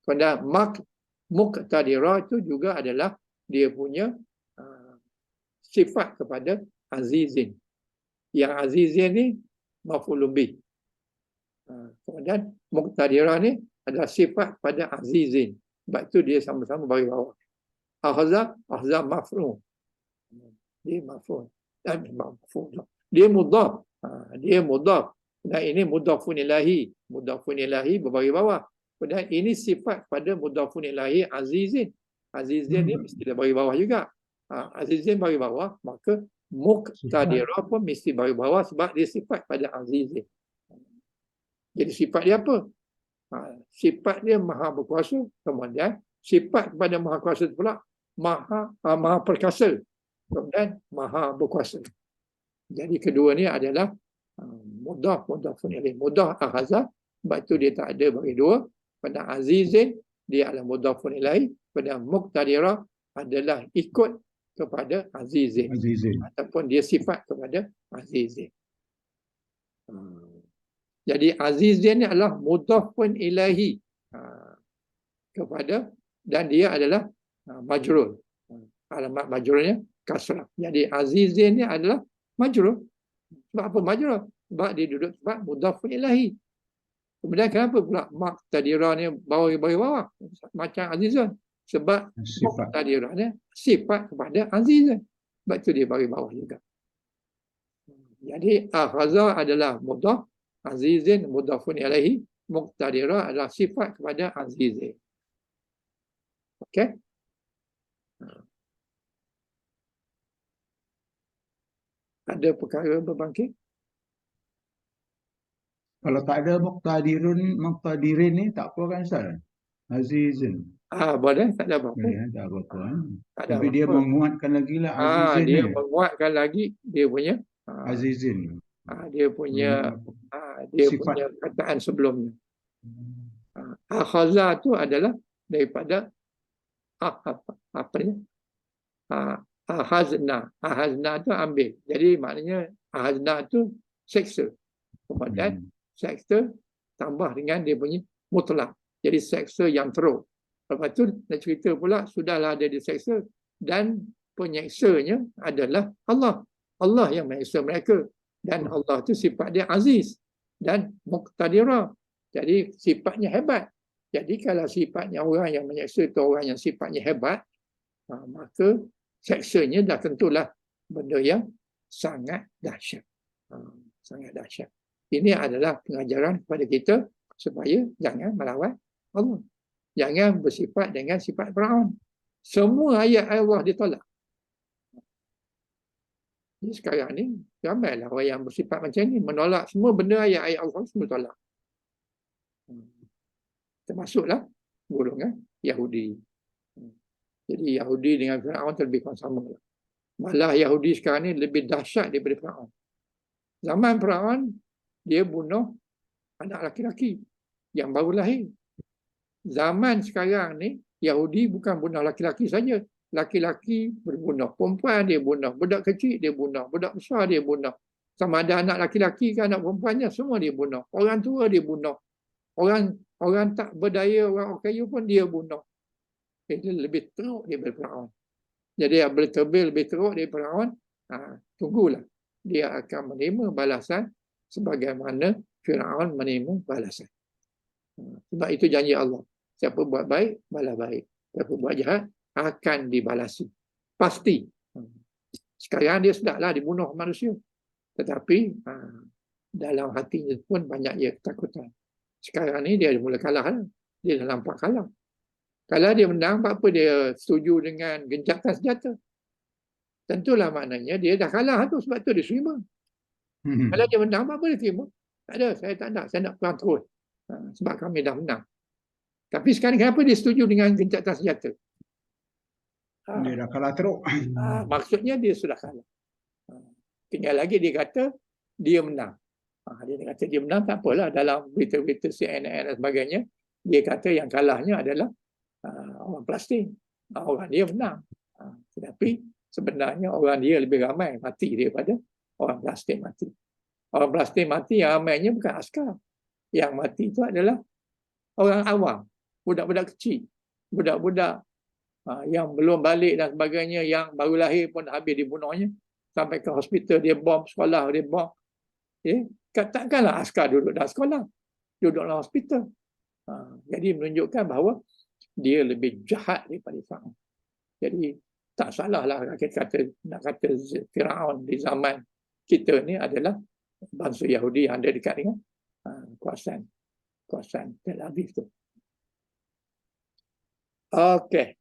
Kemudian muqtadira itu juga adalah dia punya sifat kepada azizin. Yang azizin ni maf'ulun bih. Kemudian muqtadira ni adalah sifat pada azizin. Sebab itu dia sama-sama bagi bawah. Ahza maf'ul. Dia maf'ul. Dia mudhaf. Dia mudhaf. Dan ini mudhafun ilahi. Mudhafun ilahi berbagi bawah. Kemudian ini sifat pada mudhafun ilahi azizin. Azizin ni mesti dia bagi bawah juga. Azizin bagi bawah, maka muqtadira pun mesti bagi bawah sebab dia sifat pada azizin. Jadi sifat dia apa? Sifat dia maha berkuasa. Kemudian sifat kepada maha kuasa itu pula maha perkasa. Kemudian maha berkuasa. Jadi kedua ni adalah mudhafun ilaih. Mudhaf ahza, sebab itu dia tak ada bagi dua. Pada azizin dia adalah mudhafun ilaih. Pada muqtadira adalah ikut kepada azizin. Ataupun dia sifat kepada azizin. Jadi azizin ni adalah mudhafun ilahi kepada, dan dia adalah majrur. Alamat majrurnya kasrah. Jadi azizin ni adalah majrur. Sebab apa majrur? Sebab dia duduk sebab mudhafun ilahi. Kemudian kenapa pula muqtadira ni bawah macam azizun? Sebab muqtadira ni sifat kepada azizun. Sebab itu dia bagi bawah juga. Jadi ahza adalah mudhaf, azizin mudhafun ilaihi, muqtadira adalah sifat kepada azizin. Okey? Ada perkara berbangkit? Kalau tak ada muqtadirin ni tak apa kan Ustaz? Azizin. Boleh, tak ada apa-apa. Tak apa-apa. Tapi dia menguatkan lagi lah azizin dia ni. menguatkan lagi dia punya azizin. Dia punya kataan sebelumnya. Akhaza tu adalah daripada ahazna tu ambil. Jadi maknanya ahazna tu seksa. Kemudian seksa tambah dengan dia punya mutlak. Jadi seksa yang teruk. Lepas tu nak cerita pula sudahlah ada diseksa dan penyeksanya adalah Allah. Allah yang mengeksa mereka. Dan Allah tu sifat dia aziz dan muqtadira. Jadi sifatnya hebat. Jadi kalau sifatnya orang yang menyeksa itu orang yang sifatnya hebat, maka seksanya dah tentulah benda yang sangat dahsyat. Sangat dahsyat. Ini adalah pengajaran kepada kita supaya jangan melawan Allah. Jangan bersifat dengan sifat Firaun. Semua ayat Allah ditolak. Jadi sekarang ni ramailah orang yang bersifat macam ni, menolak semua benda ayat-ayat Allah semua tolak. Termasuklah golongan Yahudi. Jadi Yahudi dengan Firaun lebih sama. Malah Yahudi sekarang ni lebih dahsyat daripada Firaun. Zaman Firaun dia bunuh anak laki-laki yang baru lahir. Zaman sekarang ni Yahudi bukan bunuh laki-laki saja. Laki-laki berbunuh, perempuan dia bunuh, budak kecil dia bunuh, budak besar dia bunuh. Sama ada anak laki-laki ke anak perempuannya, semua dia bunuh. Orang tua dia bunuh. Orang tak berdaya, orang kaya pun dia bunuh. Itu lebih teruk daripada Firaun. Jadi yang lebih teruk daripada Firaun, tunggulah. Dia akan menerima balasan sebagaimana Firaun menerima balasan. Sebab itu janji Allah. Siapa buat baik, balas baik. Siapa buat jahat, akan dibalasi. Pasti. Sekarang dia sedaklah dibunuh manusia. Tetapi dalam hatinya pun banyak ia ketakutan. Sekarang ni dia mula kalah. Dia dah nampak kalah. Kalau dia menang, apa dia setuju dengan gencatan senjata? Tentulah maknanya dia dah kalah tu, sebab tu dia terima. Kalau dia menang, apa dia terima? Tak ada, saya tak nak. Saya nak perang terus. Sebab kami dah menang. Tapi sekarang kenapa dia setuju dengan gencatan senjata? Dia dah kalah teruk. Maksudnya dia sudah kalah. Tinggal lagi dia kata dia menang. Dia kata dia menang, tak apalah. Dalam berita-berita CNN dan sebagainya, dia kata yang kalahnya adalah orang Palestin. Orang dia menang. Tetapi sebenarnya orang dia lebih ramai mati daripada orang Palestin mati. Orang Palestin mati yang ramainya bukan askar. Yang mati itu adalah orang awam. Budak-budak kecil. Budak-budak yang belum balik dan sebagainya, yang baru lahir pun habis dibunuhnya. Sampai ke hospital, dia bom sekolah, dia bom. Takkanlah askar duduk dalam sekolah. Duduk dalam hospital. Jadi menunjukkan bahawa dia lebih jahat daripada Firaun. Jadi tak salahlah nak kata Firaun di zaman kita ni adalah bangsa Yahudi yang ada dekat dengan kawasan Tel Aviv tu. Okey.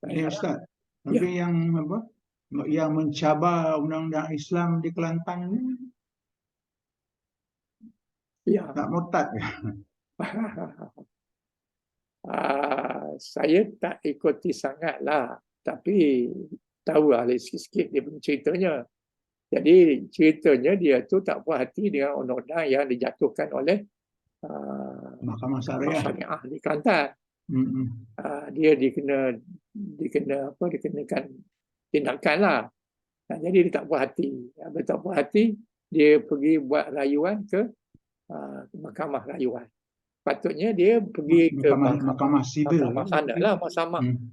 Ya Ustaz, tapi yang apa? Yang mencabar undang-undang Islam di Kelantan ni tak murtad ke? Saya tak ikuti sangatlah, tapi tahu lah sikit-sikit dia punya ceritanya. Jadi ceritanya dia tu tak puas hati dengan undang-undang yang dijatuhkan oleh Mahkamah Syariah di Kelantan. Dia dikenakan tindakan lah. Jadi dia tak puas hati. Dia tak puas hati, dia pergi buat rayuan ke mahkamah rayuan. Patutnya dia pergi ke mahkamah sivil.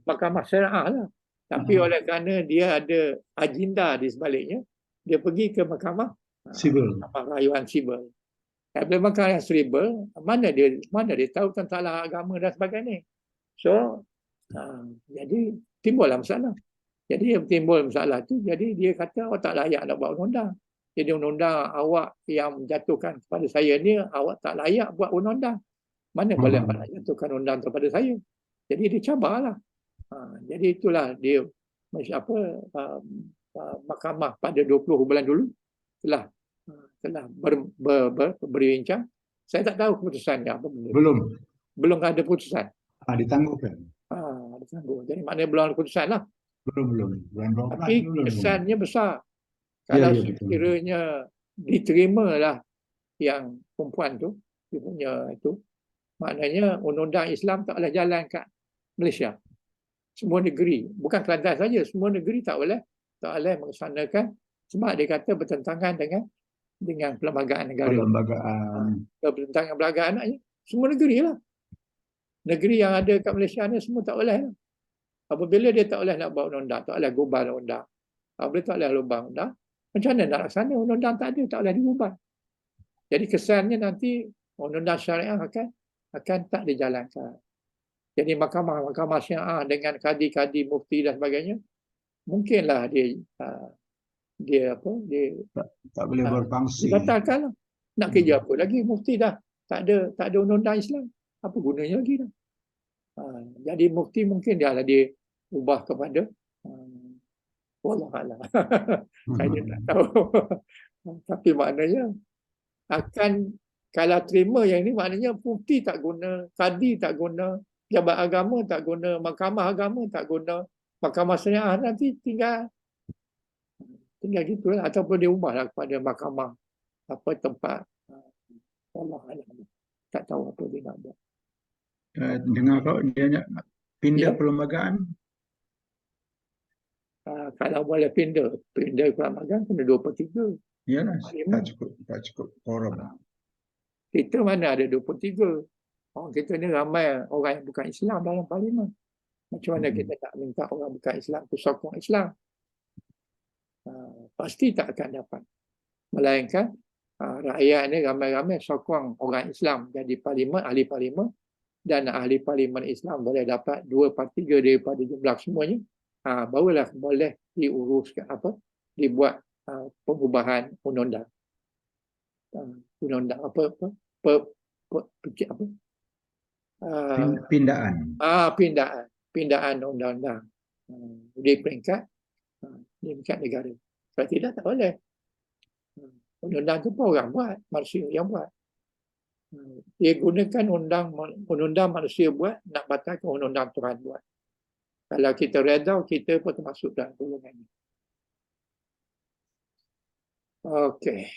Mahkamah syariah lah. Tapi oleh kerana dia ada agenda di sebaliknya, dia pergi ke mahkamah sivil. Mahkamah rayuan sivil. Bila mahkamah sivil, mana dia tahu tentang agama dan sebagainya. So, jadi timbullah masalah. Jadi timbul masalah tu, jadi dia kata awak tak layak nak buat undang-undang. Jadi undang-undang awak yang menjatuhkan kepada saya ni, awak tak layak buat undang-undang. Mana boleh awak nak jatuhkan undang kepada saya? Jadi dia cabarlah. Jadi itulah dia mahkamah pada 20 bulan dulu telah berbincang. Saya tak tahu keputusannya apa. Belum ada putusan. Ditangguhkan. Ditangguh. Jadi maknanya belum ada keputusan lah. Belum. Tapi kesannya besar. Kalau sekiranya diterimalah yang perempuan tu, dia punya itu, maknanya undang-undang Islam tak boleh jalan kat Malaysia. Semua negeri, bukan Kelantan saja, semua negeri tak boleh mengesanakan, sebab dia kata bertentangan dengan perlembagaan negara. Bertentangan perlembagaan anaknya. Semua negeri lah. Negeri yang ada kat Malaysia ni semua tak boleh lah. Apabila dia tak boleh nak buat undang-undang, tak boleh gubal undang. Apabila tak boleh lubang undang, macam mana nak laksana undang-undang tak ada, tak boleh diubah. Jadi kesannya nanti undang-undang syariah akan tak dijalankan. Jadi mahkamah syariah dengan kadi-kadi mufti dan sebagainya, mungkinlah dia Tak boleh berfungsi. dibatalkan lah. Nak kerja apa lagi mufti dah tak ada undang-undang Islam, apa gunanya lagi dah. Jadi mufti mungkin dia ubah kepada wallahualam. Saya tak tahu. Tapi maknanya akan, kalau terima yang ini, maknanya mufti tak guna, kadi tak guna, pejabat agama tak guna, mahkamah agama tak guna, mahkamah syariah nanti tinggal gitulah, ataupun dia ubahlah kepada mahkamah tempat wallahualam. Tak tahu apa dia nak buat. Dengar kau dia nak pindah Ya. perlembagaan. Kalau boleh pindah perlembagaan kena 2/3. Yalah, Parlimen. tak cukup quorum. Kita mana ada 2/3. Orang kita ni ramai orang yang bukan Islam dalam parlimen. Macam mana kita tak minta orang bukan Islam tu sokong Islam? Pasti tak akan dapat. Melainkan rakyat ni ramai-ramai sokong orang Islam jadi parlimen, ahli parlimen, dan ahli parlimen Islam boleh dapat 2/3 daripada jumlah semuanya. Barulah boleh diuruskan dibuat pengubahan undang-undang. Undang-undang pindaan undang-undang di peringkat negara. Kalau tidak tak boleh. Undang-undang itu pun orang buat, manusia yang buat. Dia gunakan undang-undang manusia buat, nak batalkan undang-undang Tuhan buat. Kalau kita redha, kita pun termasuk dalam golongan ini. Okey.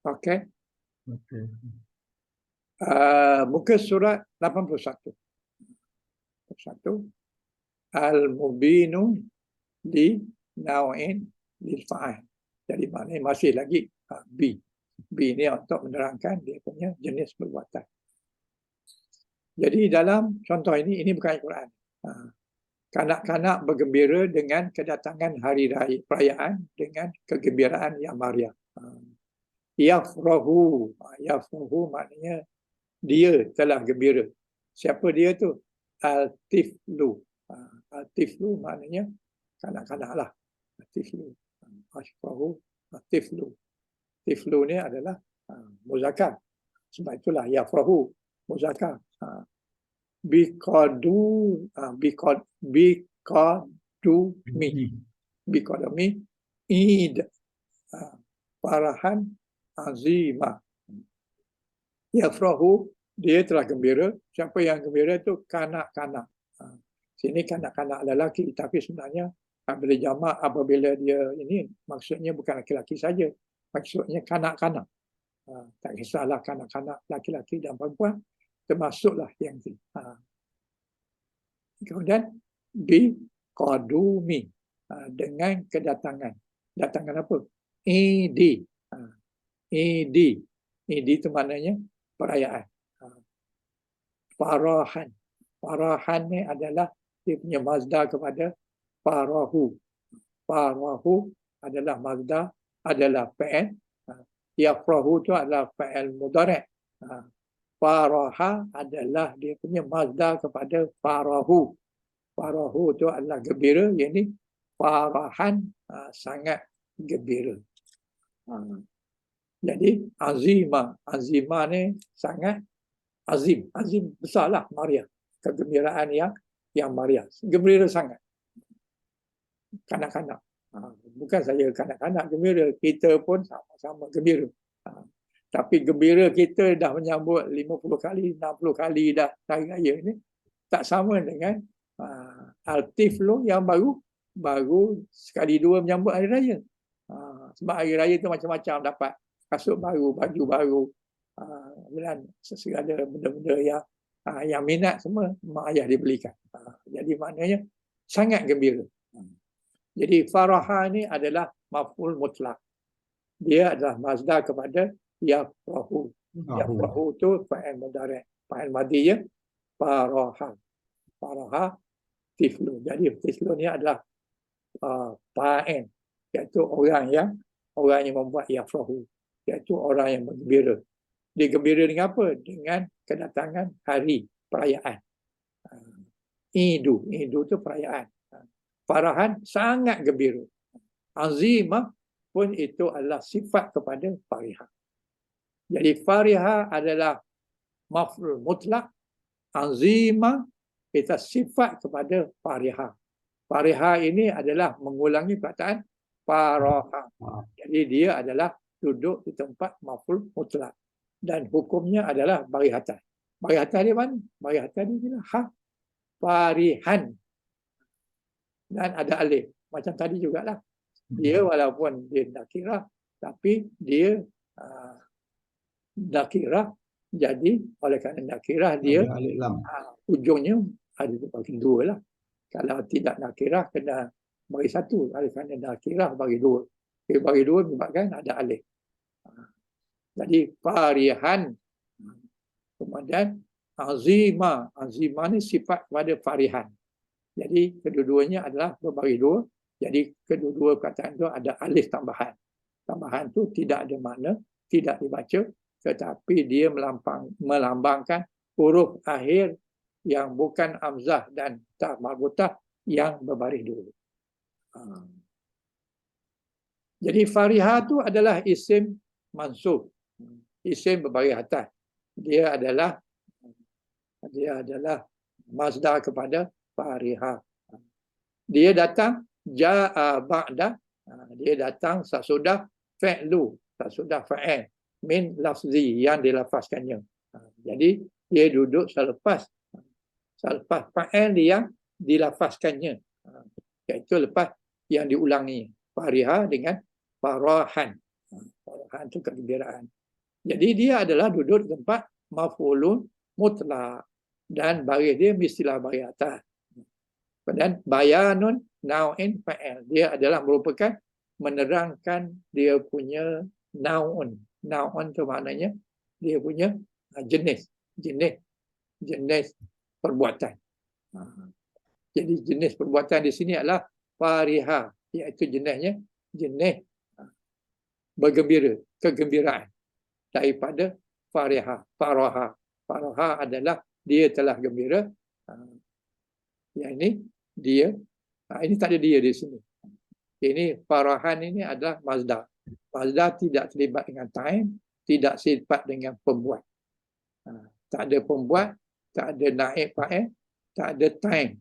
Okey. Muka surat 81. Al-mubinu li naw'in lil fa'il. Jadi maknanya masih lagi B. B ni untuk menerangkan dia punya jenis perbuatan. Jadi dalam contoh ini bukan Al-Quran. Kanak-kanak bergembira dengan kedatangan hari raya perayaan dengan kegembiraan yang meriah. Yafrahu maknanya dia telah gembira. Siapa dia tu? Al-tiflu. Al-tiflu maknanya kanak-kanak lah. Al-tiflu. Ashfahu al-tiflu. Tiflu ni adalah muzakkar. Sebab itulah yafrahu muzakkar. Biqadumi id farahan azimah. Yafrahu, dia telah gembira. Siapa yang gembira itu kanak-kanak. Sini kanak-kanak lelaki, tapi sebenarnya bila jamak apabila dia ini maksudnya bukan laki-laki saja, maksudnya kanak-kanak. Tak kisahlah kanak-kanak laki-laki dan perempuan, termasuklah yang ini. Kemudian biqadumi, dengan kedatangan. Datangan apa? Idi. Idi itu maknanya perayaan. Farahan. Farahan ni adalah dia punya mazdar kepada farahu. Farahu adalah mazdar, adalah fa'il. Yafrahu tu adalah fa'il mudhari'. Faraha adalah dia punya mazdar kepada farahu. Farahu tu adalah gembira, yakni farahan, sangat gembira. Jadi azimah ni sangat azim besarlah, meriah. Kegembiraan yang meriah, gembira sangat. Kanak-kanak, bukan saja kanak-kanak gembira, kita pun sama-sama gembira. Tapi gembira kita dah menyambut 50 kali, 60 kali dah hari raya ni, tak sama dengan Al-Tiflu yang baru sekali dua menyambut hari raya. Sebab hari raya tu macam-macam, dapat kasut baru, baju baru, segala benda-benda yang minat semua mak ayah dibelikan. Jadi maknanya sangat gembira. Jadi faraha ni adalah maf'ul mutlak. Dia adalah mazdar kepada yafrahu. Yafrahu tu fa'il mudhari', fa'il madhi ya. Faraha tiflu. Jadi tiflu ni adalah fa'il. iaitu orang yang membuat yafrahu, iaitu orang yang bergembira. Dia gembira dengan apa? Dengan kedatangan hari perayaan. Idu tu perayaan. Farahan sangat gembira. Azimah pun itu adalah sifat kepada farihah. Jadi farihah adalah maf'ul mutlak. Azimah kita sifat kepada farihah. Farihah ini adalah mengulangi perkataan faraha. Jadi dia adalah duduk di tempat maf'ul mutlak. Dan hukumnya adalah barihatan. Barihatan di mana? Barihatan di mana? Ha. Farihan. Dan ada alif. Macam tadi jugalah. Dia walaupun dia nakirah, tapi dia nakirah. Jadi oleh kerana nakirah dia Ada alif lam. ujungnya ada bagi dua lah. Kalau tidak nakirah kena bagi satu. Oleh kerana nakirah bagi dua. Dia bagi dua menyebabkan ada alif. Jadi farihan. Kemudian azimah. Azimah ni sifat kepada farihan. Jadi kedua-duanya adalah berbagi dua. Jadi kedua-dua perkataan itu ada alif tambahan. Tambahan tu tidak ada makna, tidak dibaca, tetapi dia melambangkan huruf akhir yang bukan hamzah dan ta marbutah yang berbaris dulu. Jadi farihah tu adalah isim mansub. Isim berbaris atas. Dia adalah masdar kepada farihah. Dia datang ja'a ba'da, dia datang sesudah fa'lu, sesudah fa'il min lafzi yang dilafazkannya. Jadi dia duduk selepas fa'il yang dilafazkannya, iaitu lepas yang diulangi. Farihah dengan farahan. Farahan itu kegembiraan. Jadi dia adalah duduk di tempat maf'ulun mutlak dan baris dia mestilah baris atas. Dan bayanun nau'in fa'il. Dia adalah merupakan menerangkan dia punya naun. Naun itu maknanya dia punya jenis perbuatan. Jadi jenis perbuatan di sini adalah farihah, iaitu jenisnya jenis bergembira, kegembiraan daripada farihah. Faraha adalah dia telah gembira. Yang ini dia, ini tak ada dia di sini. Ini farahan ini adalah masdar. Masdar tidak terlibat dengan time, tidak sifat dengan pembuat. Tak ada pembuat, tak ada naib fa'il, tak ada time,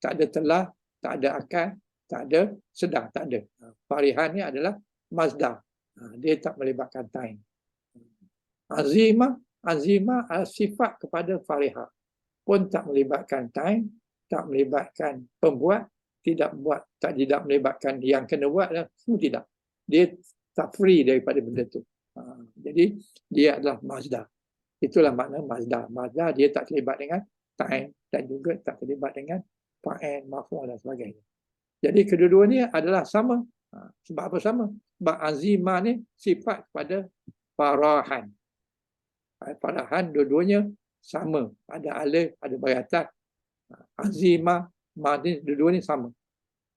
tak ada telah, tak ada akal, tak ada sedang, tak ada. Farihan ini adalah masdar. Dia tak melibatkan time. Azimah adalah sifat kepada farihah. Pun tak melibatkan time, tak melibatkan pembuat, tidak melibatkan yang kena buat, semua tidak. Dia tak free daripada benda tu. Jadi dia adalah masdar. Itulah makna masdar. Masdar dia tak terlibat dengan time dan juga tak terlibat dengan fa'il, maf'ul dan sebagainya. Jadi kedua-duanya adalah sama. Sebab apa sama? Sebab azimah ni sifat kepada farahan. Farahan dua-duanya sama. Ada alif, ada bayatan. Azimah, maknanya dua-duanya sama.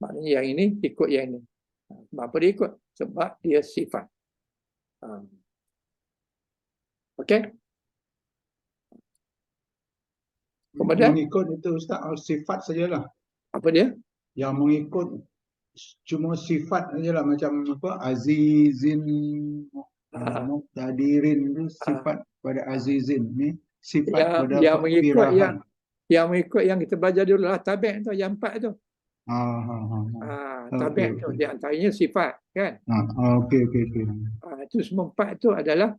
Maknanya yang ini ikut yang ini. Sebab apa dia ikut? Sebab dia sifat. Okey? Kemudian Mengikut itu Ustaz, sifat sajalah. apa dia? Yang mengikut cuma sifat sajalah, macam apa, azizin, muqtadirin itu sifat pada azizin ni, sifat pada Yang mengikut firahan. yang mengikut yang kita belajar dulu lah, tabi' tu, yang 4 tu. Tabi' tu di antaranya sifat, kan? Okey. Itu semua 4 tu adalah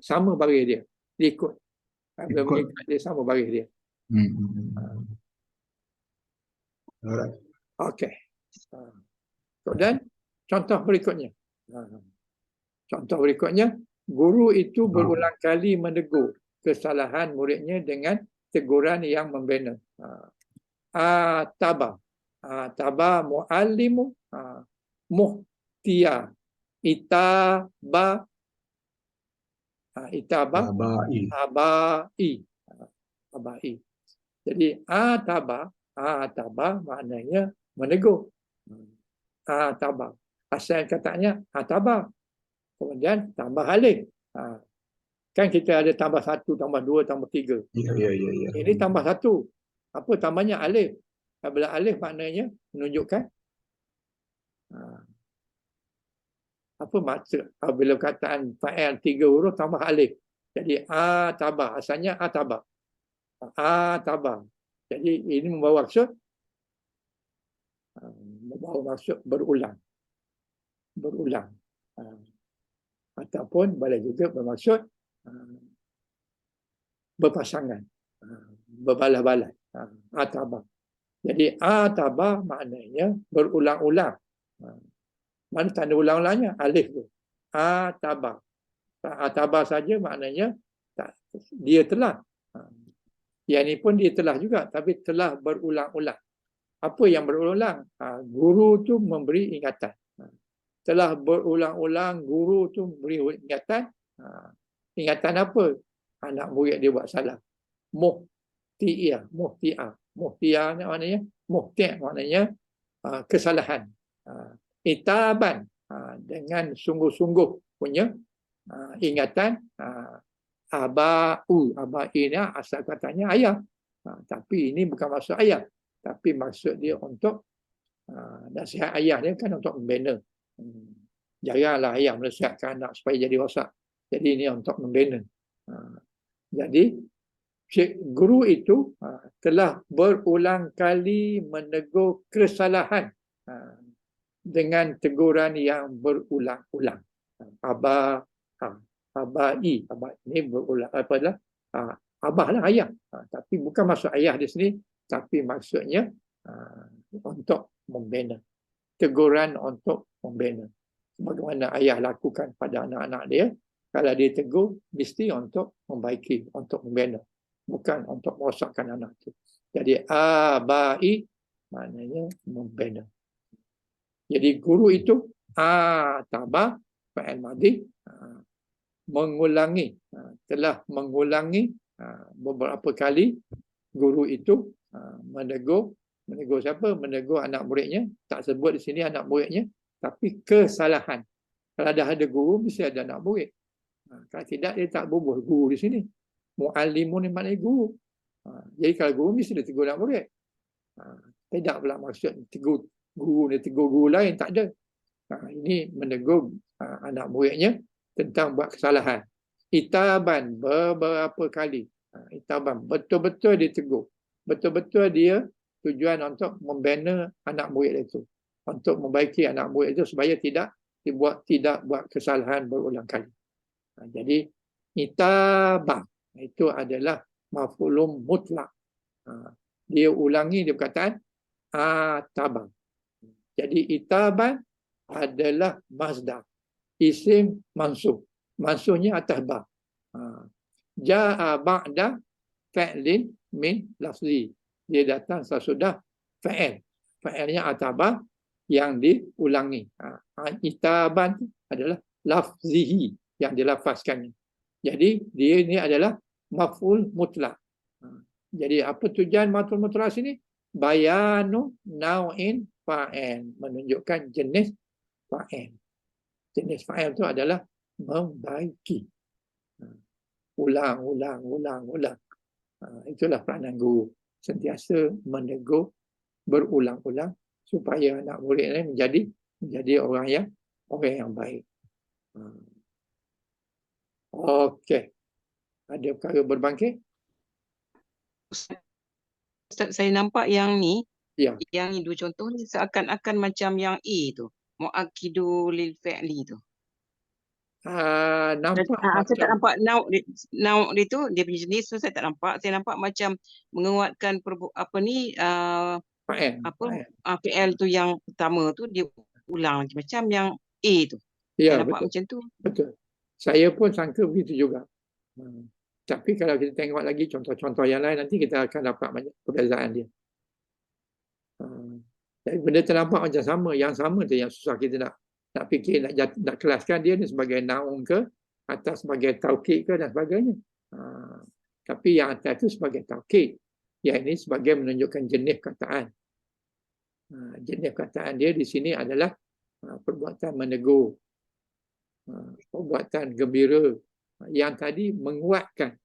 sama baris dia. Dia ikut. Mengikut dia sama baris dia. Alright. Okey. Dan contoh berikutnya. Contoh berikutnya, guru itu berulang kali menegur kesalahan muridnya dengan teguran yang membina. Ataba muallimu muhtiya itaba abai. Jadi ataba maknanya menegur. Ataba. asal katanya tabah. Kemudian tambah alif. Kan kita ada tambah 1, tambah 2, tambah 3. Ya. Ini tambah 1. Apa tambahnya? Alif. Bila alif maknanya menunjukkan apa maksud bila kataan fa'il 3 huruf tambah alif. Jadi tabah. Asalnya tabah. Tabah. Jadi ini membawa maksud berulang. Ataupun boleh juga bermaksud berpasangan, berbalah-balah. Atabah. Jadi atabah maknanya berulang-ulang. Mana tanda ulang-ulangnya? Alif tu. Atabah. Atabah saja maknanya dia telah. Yang ini pun dia telah juga, tapi telah berulang-ulang. Apa yang berulang-ulang? Guru tu memberi ingatan. Telah berulang-ulang guru tu beri ingatan. Ingatan apa? Anak murid dia buat salah. Muhti'ah. Muhti'ah maknanya maknanya kesalahan. Itaban dengan sungguh-sungguh punya ingatan. Aba'u. Aba'i ni asal katanya ayah. Tapi ini bukan maksud ayah. Tapi maksud dia untuk nasihat ayah dia kan untuk membina. Jaranglah ayah menasihatkan anak supaya jadi rosak. Jadi ini untuk membina. Jadi guru itu telah berulang kali menegur kesalahan dengan teguran yang berulang-ulang. Abai ini berulang apalah? Abahlah ayah. Tapi bukan maksud ayah di sini, tapi maksudnya untuk membina. Teguran untuk membina. Bagaimana ayah lakukan pada anak-anak dia, kalau dia tegur, mesti untuk membaiki, untuk membina. Bukan untuk merosakkan anak itu. Jadi, abai maknanya membina. Jadi, guru itu, tabah, fa'il madhi, mengulangi, telah mengulangi beberapa kali guru itu menegur siapa? Menegur anak muridnya. Tak sebut di sini anak muridnya, tapi kesalahan. Kalau dah ada guru, mesti ada anak murid. Kalau tidak, dia tak bubuh guru di sini. Mu'allimun ni maknanya guru. Jadi kalau guru, mesti dia tegur anak murid. Tidak pula maksud tegur guru ni, tegur guru lain, tak ada. Ini menegur anak muridnya tentang buat kesalahan. Itaban beberapa kali. Itaban betul-betul dia tegur. Betul-betul dia tujuan untuk membina anak murid itu. Untuk membaiki anak murid itu supaya tidak buat kesalahan berulang kali. Jadi itabah itu adalah maf'ulun mutlak. Dia ulangi dia perkataan atabah. Jadi itaban adalah masdar. Isim mansub. Mansubnya atas ba. Ja'a ba'da fa'lin min lafzi. Dia datang sesudah fa'il. Fa'ilnya atabah yang diulangi. Itaban adalah lafzihi yang dilafazkannya. Jadi dia ini adalah maf'ul mutlak. Jadi apa tujuan maf'ul mutlak sini? Bayanu nau'in fa'il. Menunjukkan jenis fa'il. Jenis fa'il itu adalah membaiki. Ulang. Itulah peranan guru. Sentiasa menegur berulang-ulang supaya anak murid ini menjadi orang yang baik. Okey. Ada perkara berbangkit? Ustaz, saya nampak yang ni, Ya. yang ni dua contoh ni seakan-akan macam yang A tu, mu'akkidu lil fi'li tu. Nampak Saya tak nampak nauk dia tu, dia punya jenis tu saya tak nampak. Saya nampak macam menguatkan fa'il. fi'il tu yang pertama tu dia ulang macam yang A tu. Ya, Saya nampak betul. macam tu. Betul. Saya pun sangka begitu juga. Tapi kalau kita tengok lagi contoh-contoh yang lain, nanti kita akan dapat banyak perbezaan dia. Jadi benda ternampak macam sama. Yang sama tu yang susah kita nak fikir, nak kelaskan dia ni sebagai naung ke, atau sebagai taukid ke dan sebagainya. Tapi yang atas itu sebagai taukid. Yang ini sebagai menunjukkan jenis kataan. Jenis kataan dia di sini adalah perbuatan menegur, perbuatan gembira. Yang tadi menguatkan.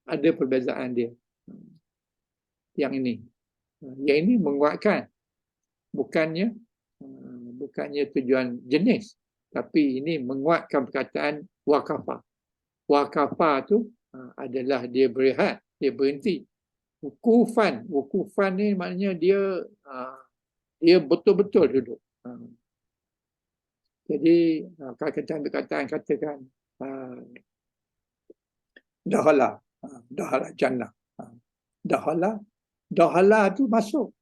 Ada perbezaan dia. Yang ini menguatkan. Bukannya tujuan jenis, tapi ini menguatkan perkataan waqafa. Waqafa tu adalah dia berehat, dia berhenti. Wukufan ni maknanya dia betul-betul duduk. Jadi kalau kita ambil katakan dahala jannah. Dahala tu masuk.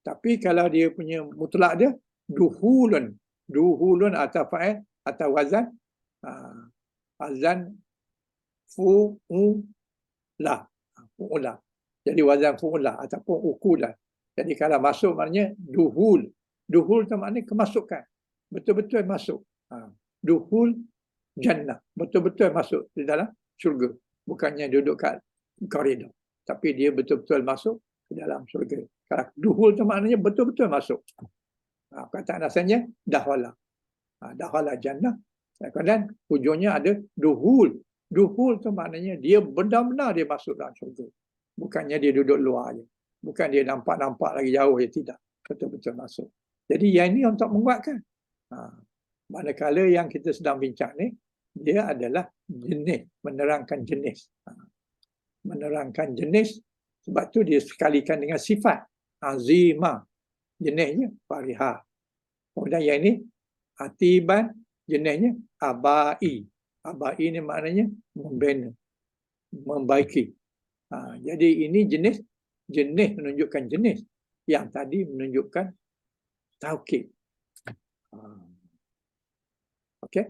Tapi kalau dia punya mutlak dia duhulun atau fa'il atau wazan fu'ula. Jadi wazan fu'ula ataupun ukula. Jadi kalau masuk maknanya duhul tu maknanya kemasukan, betul-betul masuk. Duhul jannah, betul-betul masuk di dalam syurga, bukannya duduk kat koridor, tapi dia betul-betul masuk ke dalam syurga. Kalau duhul tu maknanya betul-betul masuk. Perkataan asalnya dahala jannah. Kemudian hujungnya ada duhul. Duhul tu maknanya dia benar-benar dia masuk dalam syurga. Bukannya dia duduk luar je. Bukan dia nampak-nampak lagi jauh, dia tidak. Betul-betul masuk. Jadi yang ini untuk menguatkan. Manakala yang kita sedang bincang ni, dia adalah jenis, menerangkan jenis. Menerangkan jenis, sebab tu dia sekalikan dengan sifat. Azimah, jenisnya farihah. Kemudian yang ini atiban, jenisnya abai. Abai ni maknanya membina, membaiki. Jadi ini jenis menunjukkan jenis. Yang tadi menunjukkan taukid. Okey?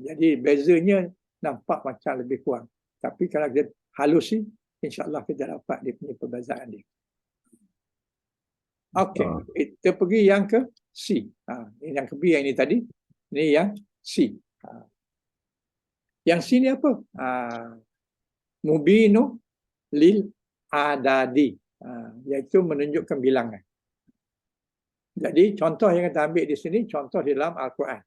Jadi bezanya nampak macam lebih kurang. Tapi kalau kita halusi, insya-Allah kita dapat dia punya perbezaan dia. Okey, kita pergi yang ke C. Ini yang ke B yang ini tadi. Ini yang C. Yang C ni apa? Mubinu lil adadi. Iaitu menunjukkan bilangan. Jadi contoh yang kita ambil di sini, contoh di dalam Al-Quran.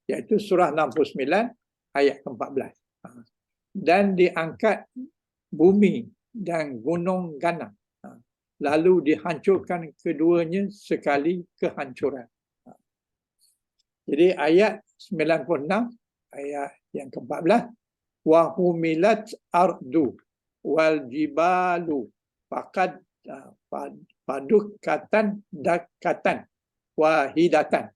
Iaitu surah 69 ayat ke-14. Dan diangkat bumi dan gunung ganang. Lalu dihancurkan keduanya sekali kehancuran. Jadi ayat 96, ayat yang ke-14. Wa humilat ardu wal jibalu faqad padukatan dakatan wahidatan.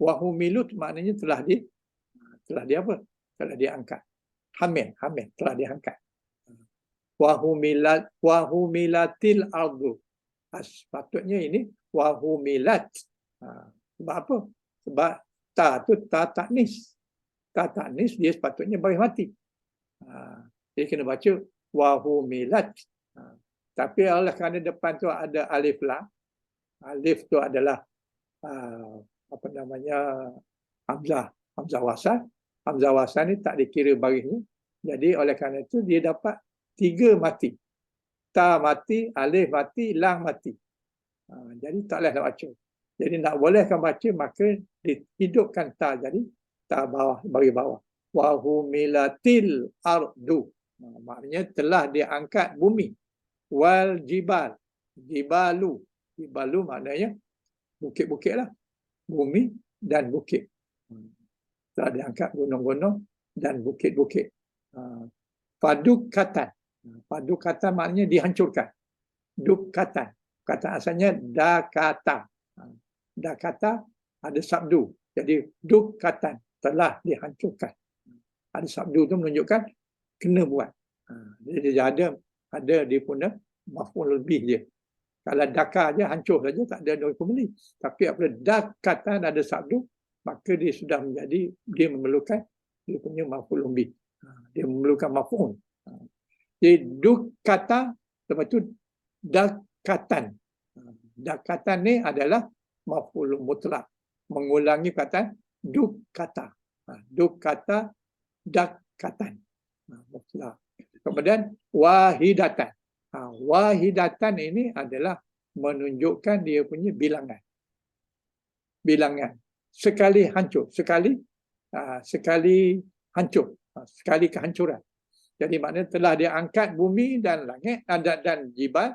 Wahumilut maknanya telah apa? Telah diangkat. Hamil telah diangkat. Wahumilatil ardu. Sepatutnya ini wahumilat. Sebab apa? Sebab ta tu ta taknis. Ta taknis dia sepatutnya baris mati. Dia kena baca wahumilat. Tapi oleh kerana depan tu ada alif lam. Alif tu adalah hamzah wasal. Hamzah wasal ni tak dikira barisnya. Jadi oleh kerana itu dia dapat 3 mati. Ta mati, alif mati, lam mati. Jadi tak boleh nak baca. Jadi nak bolehkan baca maka dihidupkan ta, jadi ta bawah, bagi bawah. Wa humilatil ardu. Maknanya telah diangkat bumi. Wal jibal. Jibalu maknanya bukit-bukit lah. Bumi dan bukit. Telah diangkat gunung-gunung dan bukit-bukit. Padukatan. Padukatan maknanya dihancurkan. Dukatan. Kata asalnya dakata. Dakata ada sabdu. Jadi dukatan telah dihancurkan. Ada sabdu itu menunjukkan kena buat. Jadi ada dia punya maf'ul lebih je. Kalau daka aja hancur saja tak ada kembali. Tapi apabila dakatan ada sabdu, maka dia sudah menjadi, dia memerlukan dia punya maf'ul lebih. Dia memerlukan maf'ul. Jadi dukata, lepas tu dakatan. Dakatan ni adalah maf'ul mutlak. Mengulangi perkataan dukata. Dukata, dakatan. Mutlak. Kemudian wahidatan. Wahidatan ini adalah menunjukkan dia punya bilangan. Bilangan. Sekali hancur. Sekali hancur. Sekali kehancuran. Jadi maknanya telah dia angkat bumi dan langit dan jibal,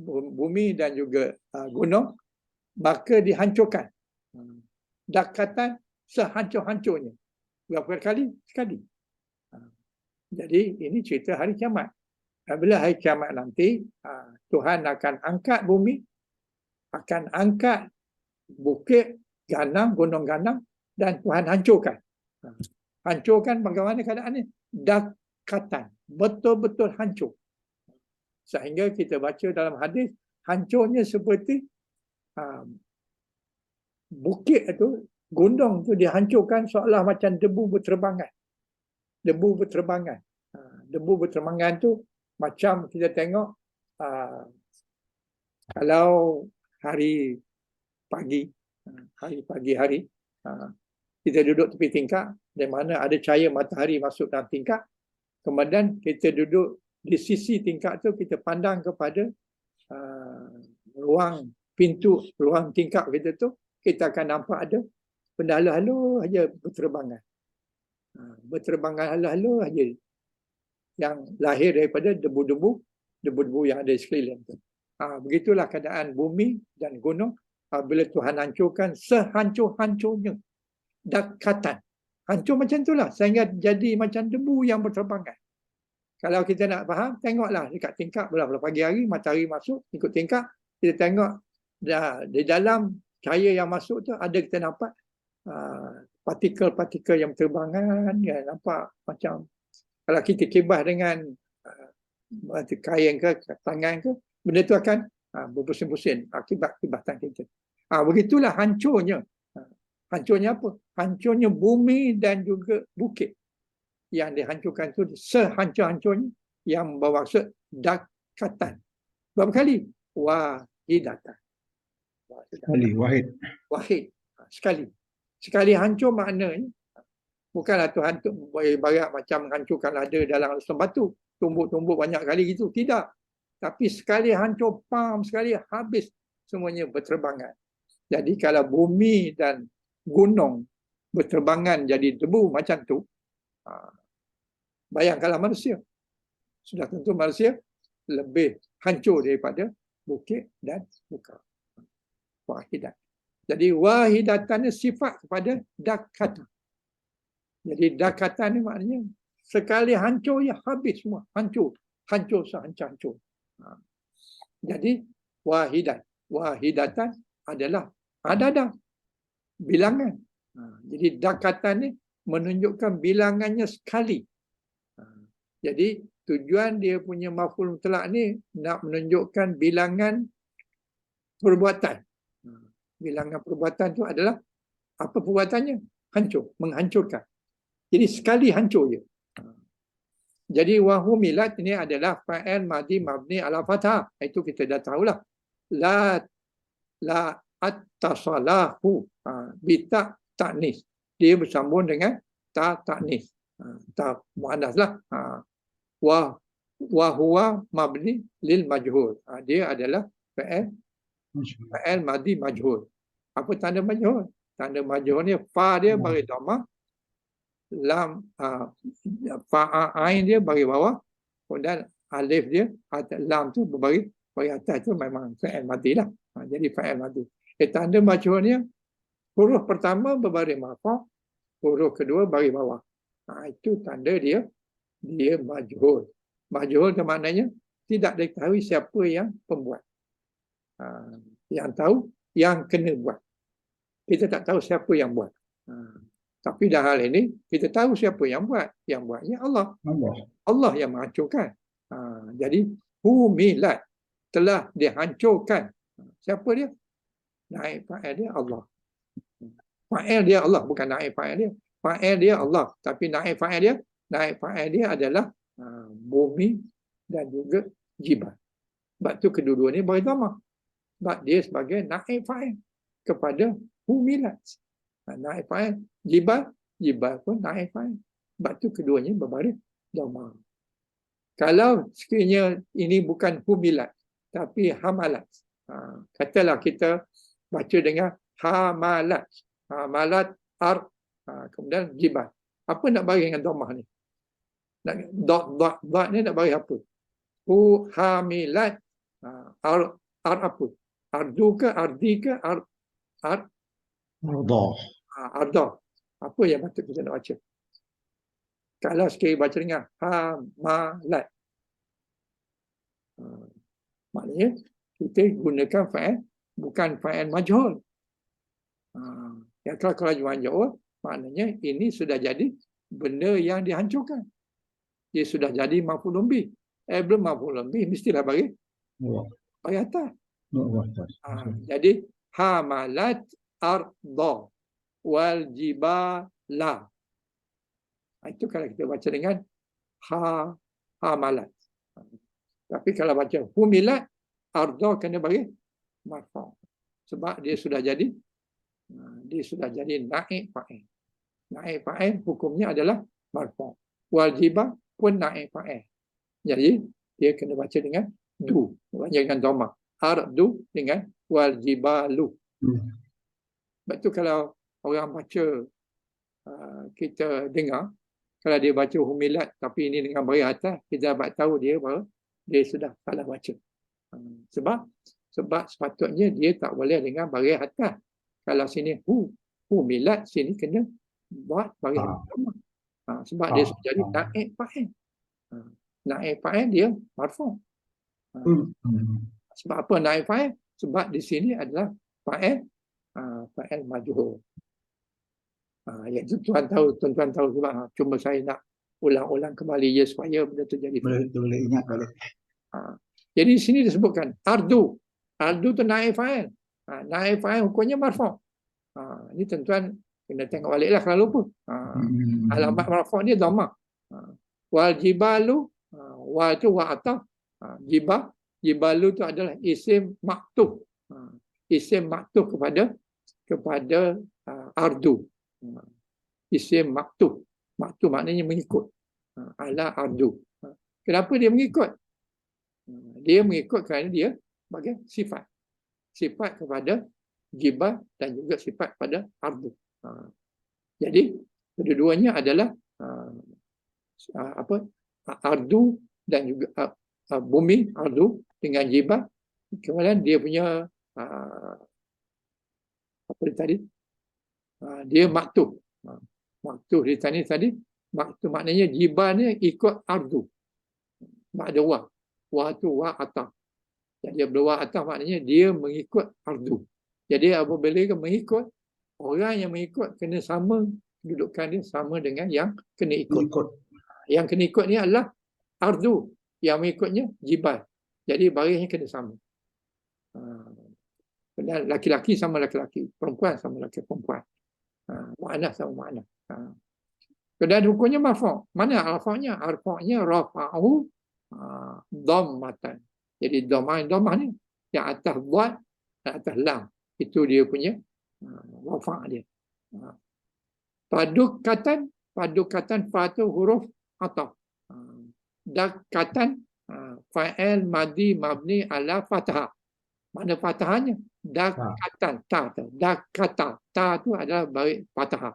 bumi dan juga gunung, maka dihancurkan. Dakatan sehancur-hancurnya. Berapa kali? Sekali. Jadi ini cerita hari kiamat. Bila hari kiamat nanti, Tuhan akan angkat bumi, akan angkat bukit, ganang, gunung ganang, dan Tuhan hancurkan. Hancurkan bagaimana keadaannya? Dakatan. Betul-betul hancur. Sehingga kita baca dalam hadis, hancurnya seperti bukit itu, gunung itu dihancurkan seolah macam debu berterbangan. Debu berterbangan. Debu berterbangan tu macam kita tengok kalau hari pagi kita duduk tepi tingkap, di mana ada cahaya matahari masuk dalam tingkap, kemudian kita duduk di sisi tingkap tu, kita pandang kepada ruang pintu, ruang tingkap kita tu, kita akan nampak ada benda halu-halu saja berterbangan. Berterbangan halu-halu saja yang lahir daripada debu-debu yang ada di sekeliling tu. Begitulah keadaan bumi dan gunung bila Tuhan hancurkan sehancur-hancurnya. Dakatan. Hancur macam itulah sehingga jadi macam debu yang berterbangan. Kalau kita nak faham, tengoklah dekat tingkap belah-belah pagi hari, matahari masuk, ikut tingkap, kita tengok di dalam cahaya yang masuk tu ada kita nampak partikel-partikel yang berterbangan, ya, nampak macam kalau kita kibas dengan kain ke tangan ke, benda tu akan berpusing-pusing akibat kibatan kita. Begitulah hancurnya. Hancurnya apa? Hancurnya bumi dan juga bukit. Yang dihancurkan tu sehancur-hancurnya, yang bermaksud dakatan. Berapa kali? Wahidatan. Wahid. Sekali hancur maknanya bukanlah Tuhan tu barat macam menghancurkan ada dalam lusun batu, tumbuk-tumbuk banyak kali gitu. Tidak. Tapi sekali hancur, sekali habis, semuanya berterbangan. Jadi kalau bumi dan gunung berterbangan jadi debu macam tu, bayangkanlah manusia. Sudah tentu manusia lebih hancur daripada bukit dan buka. Wahidat. Jadi wahidatannya sifat kepada dakatan. Jadi dakatan ni maknanya sekali hancur ya habis semua. Hancur sehancur-hancur. Jadi wahidatan adalah ada bilangan. Jadi dakatan ni menunjukkan bilangannya sekali. Jadi tujuan dia punya maf'ul mutlak ni nak menunjukkan bilangan perbuatan. Bilangan perbuatan tu adalah apa perbuatannya? Hancur, menghancurkan. Jadi sekali hancur je. Jadi wahumilat ini adalah fa'il madhi mabni ala fathah. Itu kita dah tahulah. La attasalahu bita ta'nis. Dia bersambung dengan ta ta'nis. Ta muannas lah. Wa huwa mabni lil majhul. Dia adalah fa'il madhi majhul. Apa tanda majhul? Tanda majhul ni fa dia bagi dhamma, lam fa'ain dia bagi bawah, kemudian alif dia lam tu bagi atas, tu memang fa'il madhi lah. Jadi fa'il madhi. Tanda majhulnya huruf pertama berbaris marfa', huruf kedua bagi bawah. Itu tanda dia majhul. Majhul itu maknanya tidak diketahui siapa yang pembuat. Yang tahu yang kena buat. Kita tak tahu siapa yang buat. Tapi dalam hal ini kita tahu siapa yang buat. Yang buatnya Allah. Allah yang menghancurkan. Jadi humilat, telah dihancurkan. Siapa dia? Naib fa'il dia Allah. Fa'il dia Allah, bukan naib fa'il dia. Fa'il dia Allah, tapi naib fa'il dia adalah bumi dan juga jibal. Sebab tu kedua-dua ni bagi dhamma. Sebab dia sebagai naib fa'il kepada humilat. Naib fa'il, jibal pun naib fa'il. Sebab tu keduanya berbaris dhamma. Kalau sekiranya ini bukan humilat, tapi hamalat. Katalah kita baca dengan hamalat. Hamalat ar. Kemudian jibal. Apa nak bagi dengan dhammah ni? Dot ni nak bagi apa? Hamilat ar apa? Ardu ke ardi ke Allah. arda. Apa yang patut kita nak baca? Kalau sekali baca dengan hamalat. Maknanya kita gunakan fa'il bukan fa'il majhul. Yang kalau jual Jawa, maknanya ini sudah jadi benda yang dihancurkan. Dia sudah jadi maf'ulun bih. Belum maf'ulun bih, mestilah bagi atas. Jadi hamalat arda wal jibala. Itu kalau kita baca dengan hamalat. Tapi kalau baca humilat, arda kena bagi marfa'. Sebab dia sudah jadi naib fa'il. Naib fa'il hukumnya adalah marfa'. Wal jibal pun naib fa'il. Jadi dia kena baca dengan du, baca dengan dhammah. Ardu dengan wal jibalu. Sebab tu kalau orang baca kita dengar, kalau dia baca humilat tapi ini dengan baris atas, kita dapat tahu dia bahawa dia sudah salah baca. Sebab sepatutnya dia tak boleh dengan baris atas. Kalau sini humilat, sini kena buat baris atas. Sebab dia sudah jadi naib fa'il. Naib fa'il dia marfu'. Sebab apa naib fa'il? Sebab di sini adalah fa'il majhul. Yang tuan-tuan tahu sebab cuma saya nak ulang-ulang kembali ya supaya benda tu jadi. Boleh ingat balik. Jadi di sini disebutkan ardu. Ardu tu naib fa'il. Naib fa'il hukumnya marfu'. Ini tuan-tuan kena tengok baliklah kalau lupa. Alamat marfu' ni dhammah. Wal jibalu, wa tu wa ataf. Jibalu tu adalah isim maktub. Isim maktub kepada ardu. Isim maktub. Maktub maknanya mengikut. Ala ardu. Kenapa dia mengikut? Dia mengikut kerana dia sebagai sifat. Sifat kepada jibal dan juga sifat pada ardu. Jadi kedua-duanya adalah ardu dan juga bumi ardu dengan jibal. Kemudian dia punya apa tadi? Dia maktub. Maktub di tadi maktub maknanya jibal ni ikut ardu. Ba'da wa. Wa tu wa atah. Jadi wa atah maknanya dia mengikut ardu. Jadi apabila dia mengikut, orang yang mengikut kena sama kedudukan dia sama dengan yang kena ikut. Yang kena ikut ni adalah ardu. Yang mengikutnya jibal. Jadi barisnya kena sama. Laki-laki sama laki-laki, perempuan sama laki perempuan. Mu'annas sama mu'annas. Dan hukumnya marfu'. Mana alfa'nya? Alfa'nya rafa'u dhammatan. Jadi dhammah ni yang atas buat dan atas lam. Itu dia punya rafa' dia. Padukatan fa'atu huruf ataf. Dakatan fa'il madi mabni ala fathah. Mana fathahnya? Dakatan. Dakata. Ta tu adalah baris fathah.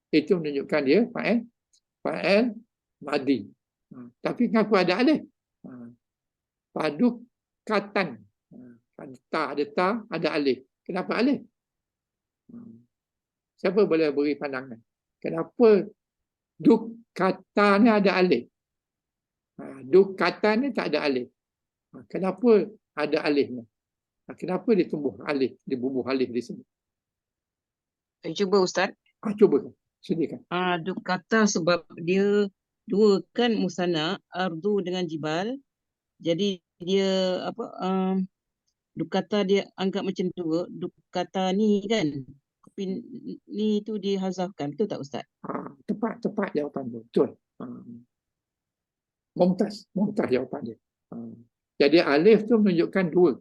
Itu menunjukkan dia fa'il madi. Tapi kenapa ada alif? Padukatan. Ada ta, ada alif. Kenapa alif? Siapa boleh beri pandangan? Kenapa dukata ni ada alif? Dukata ni tak ada alif. Kenapa ada alif ni? Kenapa dia tumbuh alif, dia bubuh alif di sini? Cuba Ustaz. Cuba sediakan. Dukata sebab dia dua kan musanna, ardu dengan jibal. Jadi dia dukata dia anggap macam dua. Dukata ni kan, tapi ni tu dihazafkan. Betul tak Ustaz? Tepat jawapan tu. Betul. Mumtaz jawapan dia. Jadi alif tu menunjukkan dua.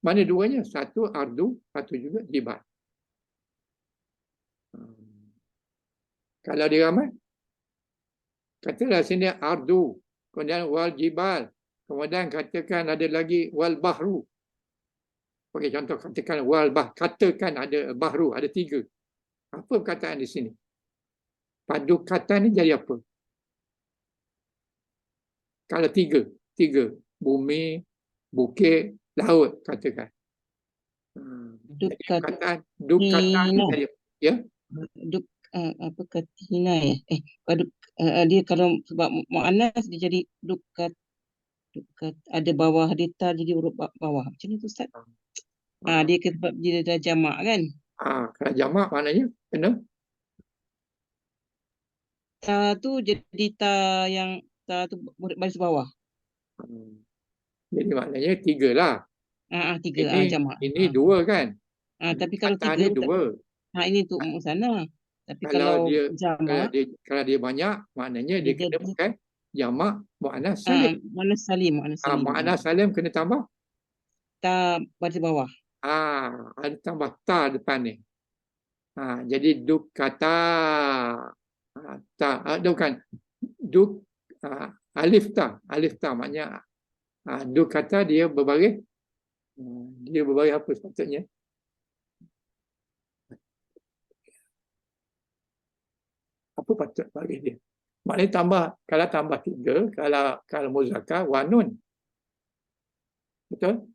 Mana duanya? Satu ardu, satu juga jibal. Kalau diramat, katalah sini ardu, kemudian wal jibal, kemudian katakan ada lagi wal bahru. Bagi contoh, katakan wal bah, katakan ada bahru, ada 3. Apa perkataan di sini? Padukatan ni jadi apa? Kalau 3, bumi, bukit, laut, katakan. Jadi perkataan dukatan ni jadi apa? Ya? Duk apa katina ya? Paduk dia kalau sebab muannas dia jadi dukat ada bawah dia ta jadi huruf bawah. Macam ni tu Ustaz. Dia sebab dia dah jamak kan? Kalau jamak maknanya kena Ta tu jadi ta yang ta tu baris bawah. jadi maknanya 3 lah. 3 jamak. Ini 2 kan? Tapi kalau Kata 3 ni 2. ini untuk musanna. Tapi Kalau kalau dia jamak kalau dia banyak, maknanya dia dia kena jadi pakai jamak muannas salim. muannas salim, muannas salim. Muannas salim kena tambah Ta baris bawah. ada tambah ta depan ni. Jadi duk kata bukan duk alif ta maknanya duk kata dia berbaris apa sepatutnya? Apa patut baris dia? Maknanya kalau tambah 3, kalau muzakkar wa nun. Betul?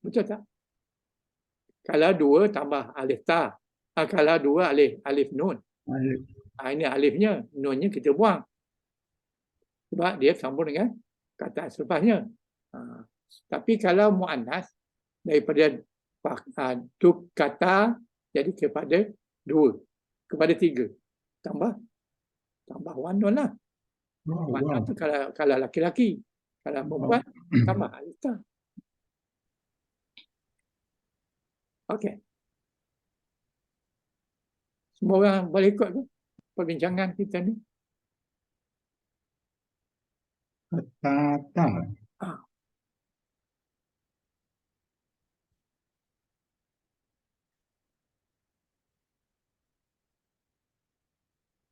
Betul tak? Kalau 2 tambah alif ta. Kalau 2 alif nun. Ini alifnya, nunnya kita buang. Sebab dia sambung dengan kata selepasnya. Tapi kalau muannas daripada duk kata jadi kepada 2, kepada 3. Tambah wan nun lah. Wan nun tu kalau laki-laki. Kalau perempuan tambah alif ta. Okey. Semua orang boleh ikut ke perbincangan kita ni? Kata.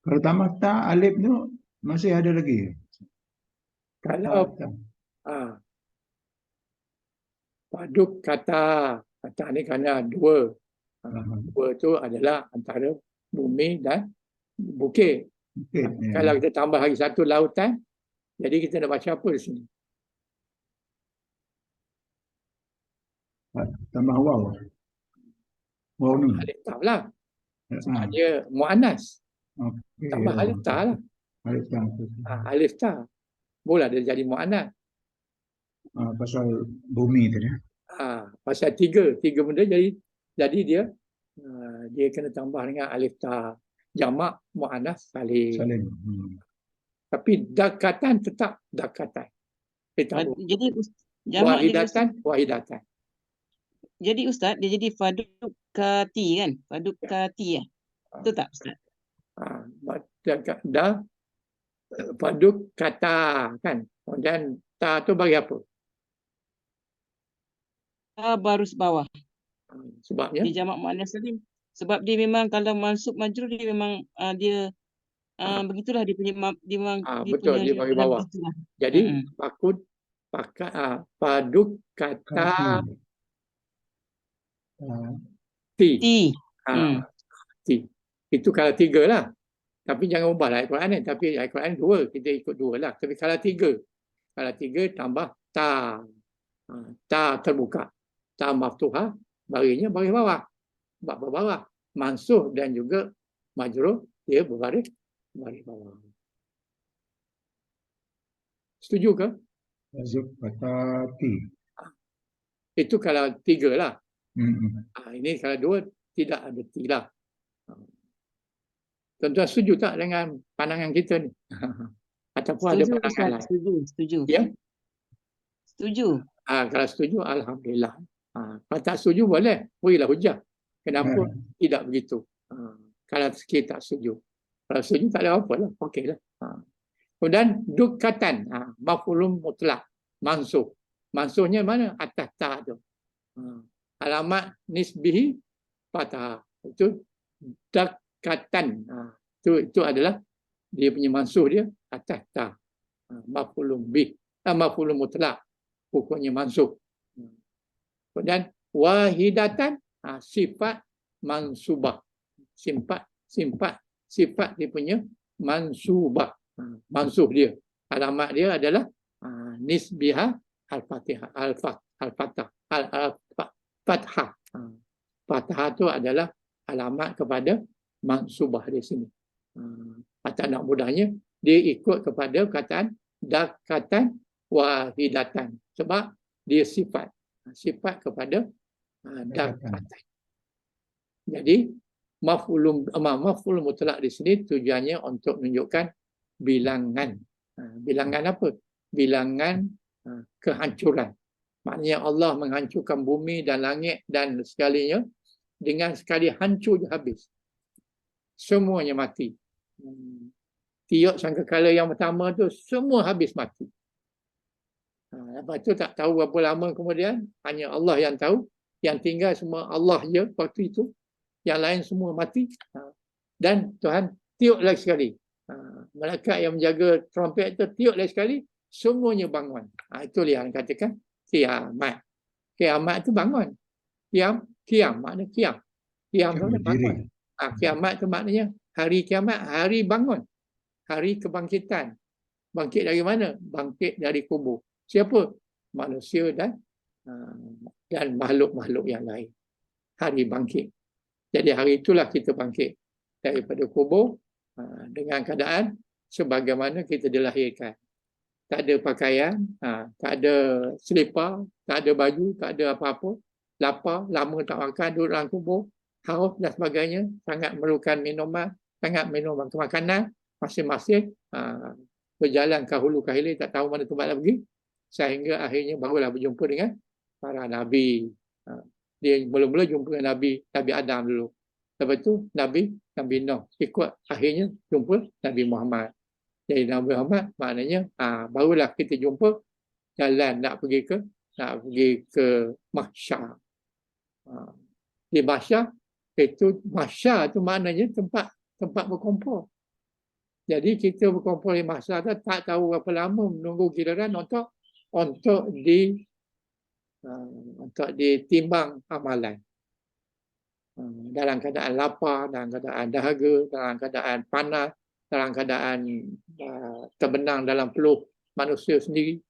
Kalau tambah ta alif tu masih ada lagi. Kalau paduk kata ni kerana 2. 2 tu adalah antara bumi dan bukit. Kalau kita tambah lagi 1 lautan, jadi kita nak baca apa di sini? Tambah waw. Waw nun. Alif ta lah. Sebab dia muannas. Tambah alif ta lah. Alif ta. Alif ta. Boleh dia jadi muannas. Pasal bumi tadi. Pasal 3 benda jadi dia kena tambah dengan alif ta. Jamak muannas salim. Tapi dakatan tetap dakatan. Jadi jamak wahidatan. Jadi Ustaz, dia jadi fadukati kan? Fadukati ya. Betul tak Ustaz? Paduk kata kan. Dan ta tu bagi apa? Ta baris bawah. Sebabnya? Dia jamak muannas salim. Sebab dia memang kalau mansub majrur dia memang dia begitulah dia punya betul, dia bagi bawah. Begitulah. Jadi paduk kata ti. Itu kalau 3 lah. Tapi jangan ubah ayat Quran ni. Tapi ayat Quran 2, kita ikut 2 lah. Tapi kalau 3 tambah ta. Ta terbuka. Ta maftuhah, barisnya baris bawah. Sebab bawah. Mansuh dan juga majrur, dia berbaris bawah. Setuju ke? Kata ti. Itu kalau 3 lah. Ini kalau 2 tidak ada ti lah. Tuan-tuan setuju tak dengan pandangan kita ni? Ataupun setuju, ada pandangan lain? Setuju. Ya? Setuju. Kalau setuju, alhamdulillah. Kalau tak setuju, boleh. Berilah hujah. Kenapa tidak begitu? Kalau kita tak setuju. Kalau setuju, tak ada apa lah. Okey lah. Kemudian, dukatan. Maf'ulun mutlak. Mansuh. Mansuhnya mana? Atas ta tu. Alamat nisbihi patah. Itu dakatan. Itu adalah dia punya mansuh dia atas ta. Maf'ulun bih. Maf'ulun mutlak. Hukumnya mansuh. Dan wahidatan, sifat mansubah. Sifat dia punya mansubah. Mansuh dia. Alamat dia adalah nisbihah al-fatihah. Al-fatah. Fathah. Fathah tu adalah alamat kepada mansubah di sini. Kata nak mudahnya, dia ikut kepada kataan dakatan wahidatan. Sebab dia sifat kepada dakatan. Jadi maf'ul mutlak di sini tujuannya untuk menunjukkan bilangan. Bilangan apa? Bilangan kehancuran. Maknanya Allah menghancurkan bumi dan langit dan segalinya, dengan sekali hancur je habis. Semuanya mati. Tiup sangkakala yang pertama tu semua habis mati. Lepas tu tak tahu berapa lama kemudian, hanya Allah yang tahu. Yang tinggal semua Allah je waktu itu. Yang lain semua mati. Dan Tuhan tiup lagi sekali. Malaikat yang menjaga trompet tu tiup lagi sekali, semuanya bangun. Itu yang katakan kiamat. Kiamat tu bangun. Kiam makna kiam. Kiam tu bangun. Kiamat tu maknanya hari kiamat, hari bangun. Hari kebangkitan. Bangkit dari mana? Bangkit dari kubur. Siapa? Manusia dan makhluk-makhluk yang lain. Hari bangkit. Jadi hari itulah kita bangkit daripada kubur dengan keadaan sebagaimana kita dilahirkan. Tak ada pakaian, tak ada selipar, tak ada baju, tak ada apa-apa. Lapar, lama tak makan, duduk dalam kubur, haus dan sebagainya, sangat memerlukan minuman, sangat minum makanan, masing-masing berjalan ke hulu ke hilir, tak tahu mana tempat nak pergi, sehingga akhirnya barulah berjumpa dengan para Nabi. Dia mula-mula jumpa dengan Nabi Adam dulu. Lepas tu Nabi Nuh. Ikut akhirnya jumpa Nabi Muhammad. Jadi Nabi Muhammad maknanya barulah kita jumpa jalan nak pergi ke mahsyar. Di mahsyar tu maknanya tempat berkumpul. Jadi kita berkumpul di mahsyar tu tak tahu berapa lama menunggu giliran untuk ditimbang amalan. Dalam keadaan lapar, dalam keadaan dahaga, dalam keadaan panas, dalam keadaan terbenang dalam peluh manusia sendiri.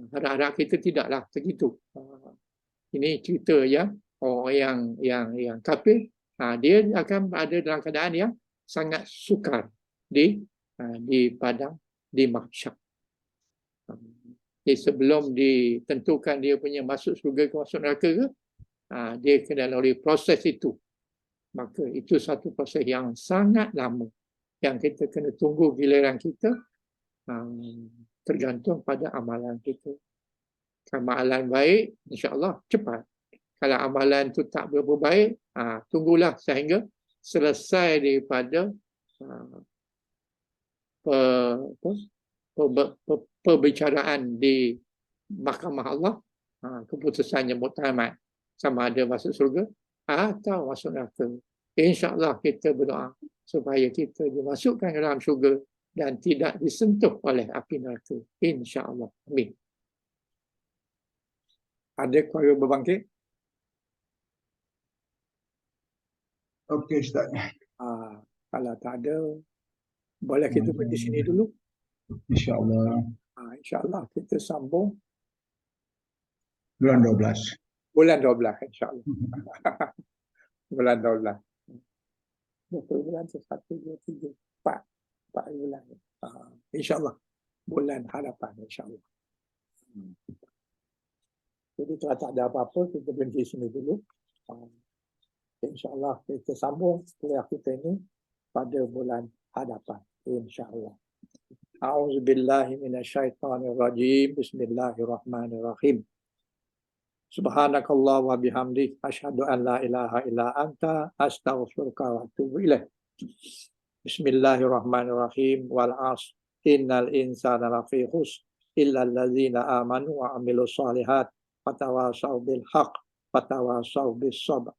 Harap-harap kita tidaklah begitu. Ini cerita yang orang yang kafir, dia akan berada dalam keadaan yang sangat sukar di padang, di mahsyar. Jadi sebelum ditentukan dia punya masuk surga ke masuk neraka ke, dia kena lalui proses itu. Maka itu satu proses yang sangat lama yang kita kena tunggu giliran kita, tergantung pada amalan kita. Amalan baik, insya-Allah cepat. Kalau amalan itu tak berapa baik, tunggulah sehingga selesai daripada perbicaraan di mahkamah Allah, keputusannya muktamad, sama ada masuk surga atau masuk neraka. InsyaAllah kita berdoa supaya kita dimasukkan ke dalam syurga dan tidak disentuh oleh api neraka. InsyaAllah. Amin. Ada keluarga berbangkit? Okey, Ustaz. Kalau tak ada, boleh kita berhenti sini dulu. InsyaAllah. InsyaAllah kita sambung bulan 12. Bulan 12, insyaAllah. Bulan 12. Berapa bulan? 1, 2, 3, 4 bulan. InsyaAllah. Bulan harapan, insyaAllah. Jadi kalau tak ada apa-apa, kita berhenti sini dulu. InsyaAllah kita sambung kuliah kita ini pada bulan hadapan. InsyaAllah. A'udzubillahi minasyaitonirrajim. Bismillahirrahmanirrahim. Subhanakallah wa bihamdik asyhadu an la ilaha illa anta astaghfiruka wa atubu ilaik. Bismillahirrahmanirrahim. Wal 'ashr innal insana lafi khusr illa allazina amanu wa 'amilus shalihat wa tawashaw bil haqq wa tawashaw bis sabr.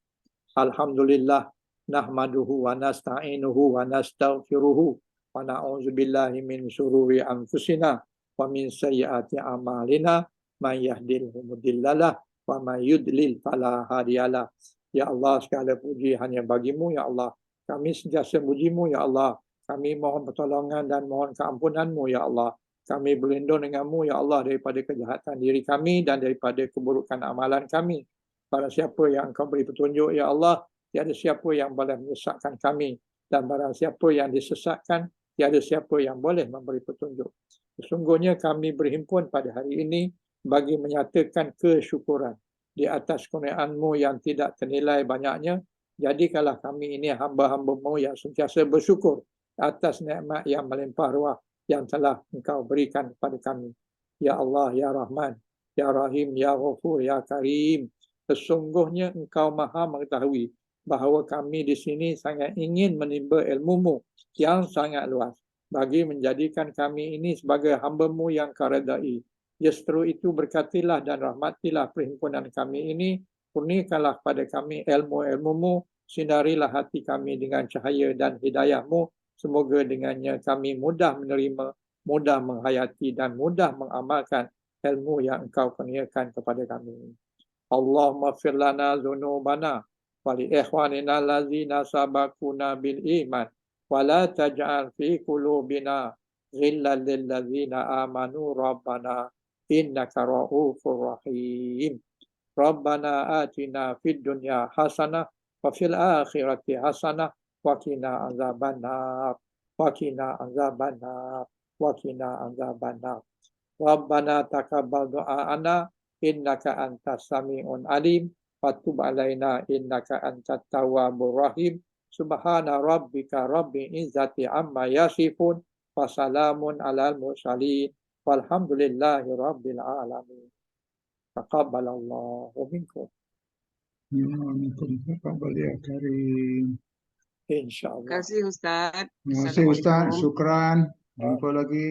Alhamdulillah nahmaduhu wa nasta'inuhu wa nastaghfiruhu wa na'udzu billahi min syururi anfusina wa min sayyiati a'malina may yahdihillahu mudhillalah wa may yudlil fala hadiyalah. Ya Allah, segala puji hanya bagimu, ya Allah. Kami sentiasa mujimu, ya Allah. Kami mohon pertolongan dan mohon keampunanmu, ya Allah. Kami berlindung denganmu, ya Allah, daripada kejahatan diri kami dan daripada keburukan amalan kami. Barang siapa yang engkau beri petunjuk, ya Allah, tiada siapa yang boleh menyesatkan kami. Dan barang siapa yang disesatkan, tiada siapa yang boleh memberi petunjuk. Sesungguhnya kami berhimpun pada hari ini bagi menyatakan kesyukuran di atas kurniaan-Mu yang tidak ternilai banyaknya. Jadikanlah kami ini hamba-hamba-Mu yang sentiasa bersyukur atas nikmat yang melimpah ruah yang telah Engkau berikan kepada kami. Ya Allah, Ya Rahman, Ya Rahim, Ya Ghafur, Ya Karim. Sesungguhnya Engkau Maha mengetahui bahawa kami di sini sangat ingin menimba ilmu-Mu yang sangat luas bagi menjadikan kami ini sebagai hamba-Mu yang Kau redai. Justru itu berkatilah dan rahmatilah perhimpunan kami ini, kurniakanlah pada kami ilmu-ilmu-Mu, sinarilah hati kami dengan cahaya dan hidayah-Mu, semoga dengannya kami mudah menerima, mudah menghayati dan mudah mengamalkan ilmu yang Engkau kurniakan kepada kami. Allahumma fir lana dzunubana wa li ikhwanina allazina sabaquna bil iman wa la taj'al fi qulubina ghillan lil ladzina amanu rabbana innaka ra'ufur rahim. Rabbana atina fid dunya hasanah wa fil akhirati hasanah wa qina azabannar wa qina azabannar wa qina azabannar. Rabbana taqabbal du'ana innaka antas sami'un alim wa tub alaina innaka antat tawwabur rahim. Subhana rabbika rabbil izzati amma yasifun wa salamun alal mursalin walhamdulillahi rabbil alamin. Taqabbalallahu minkum. Minkum taqabbal ya karim. Insyaallah. Terima kasih Ustaz. Terima kasih Ustaz. Assalamualaikum. Syukran. Jumpa lagi.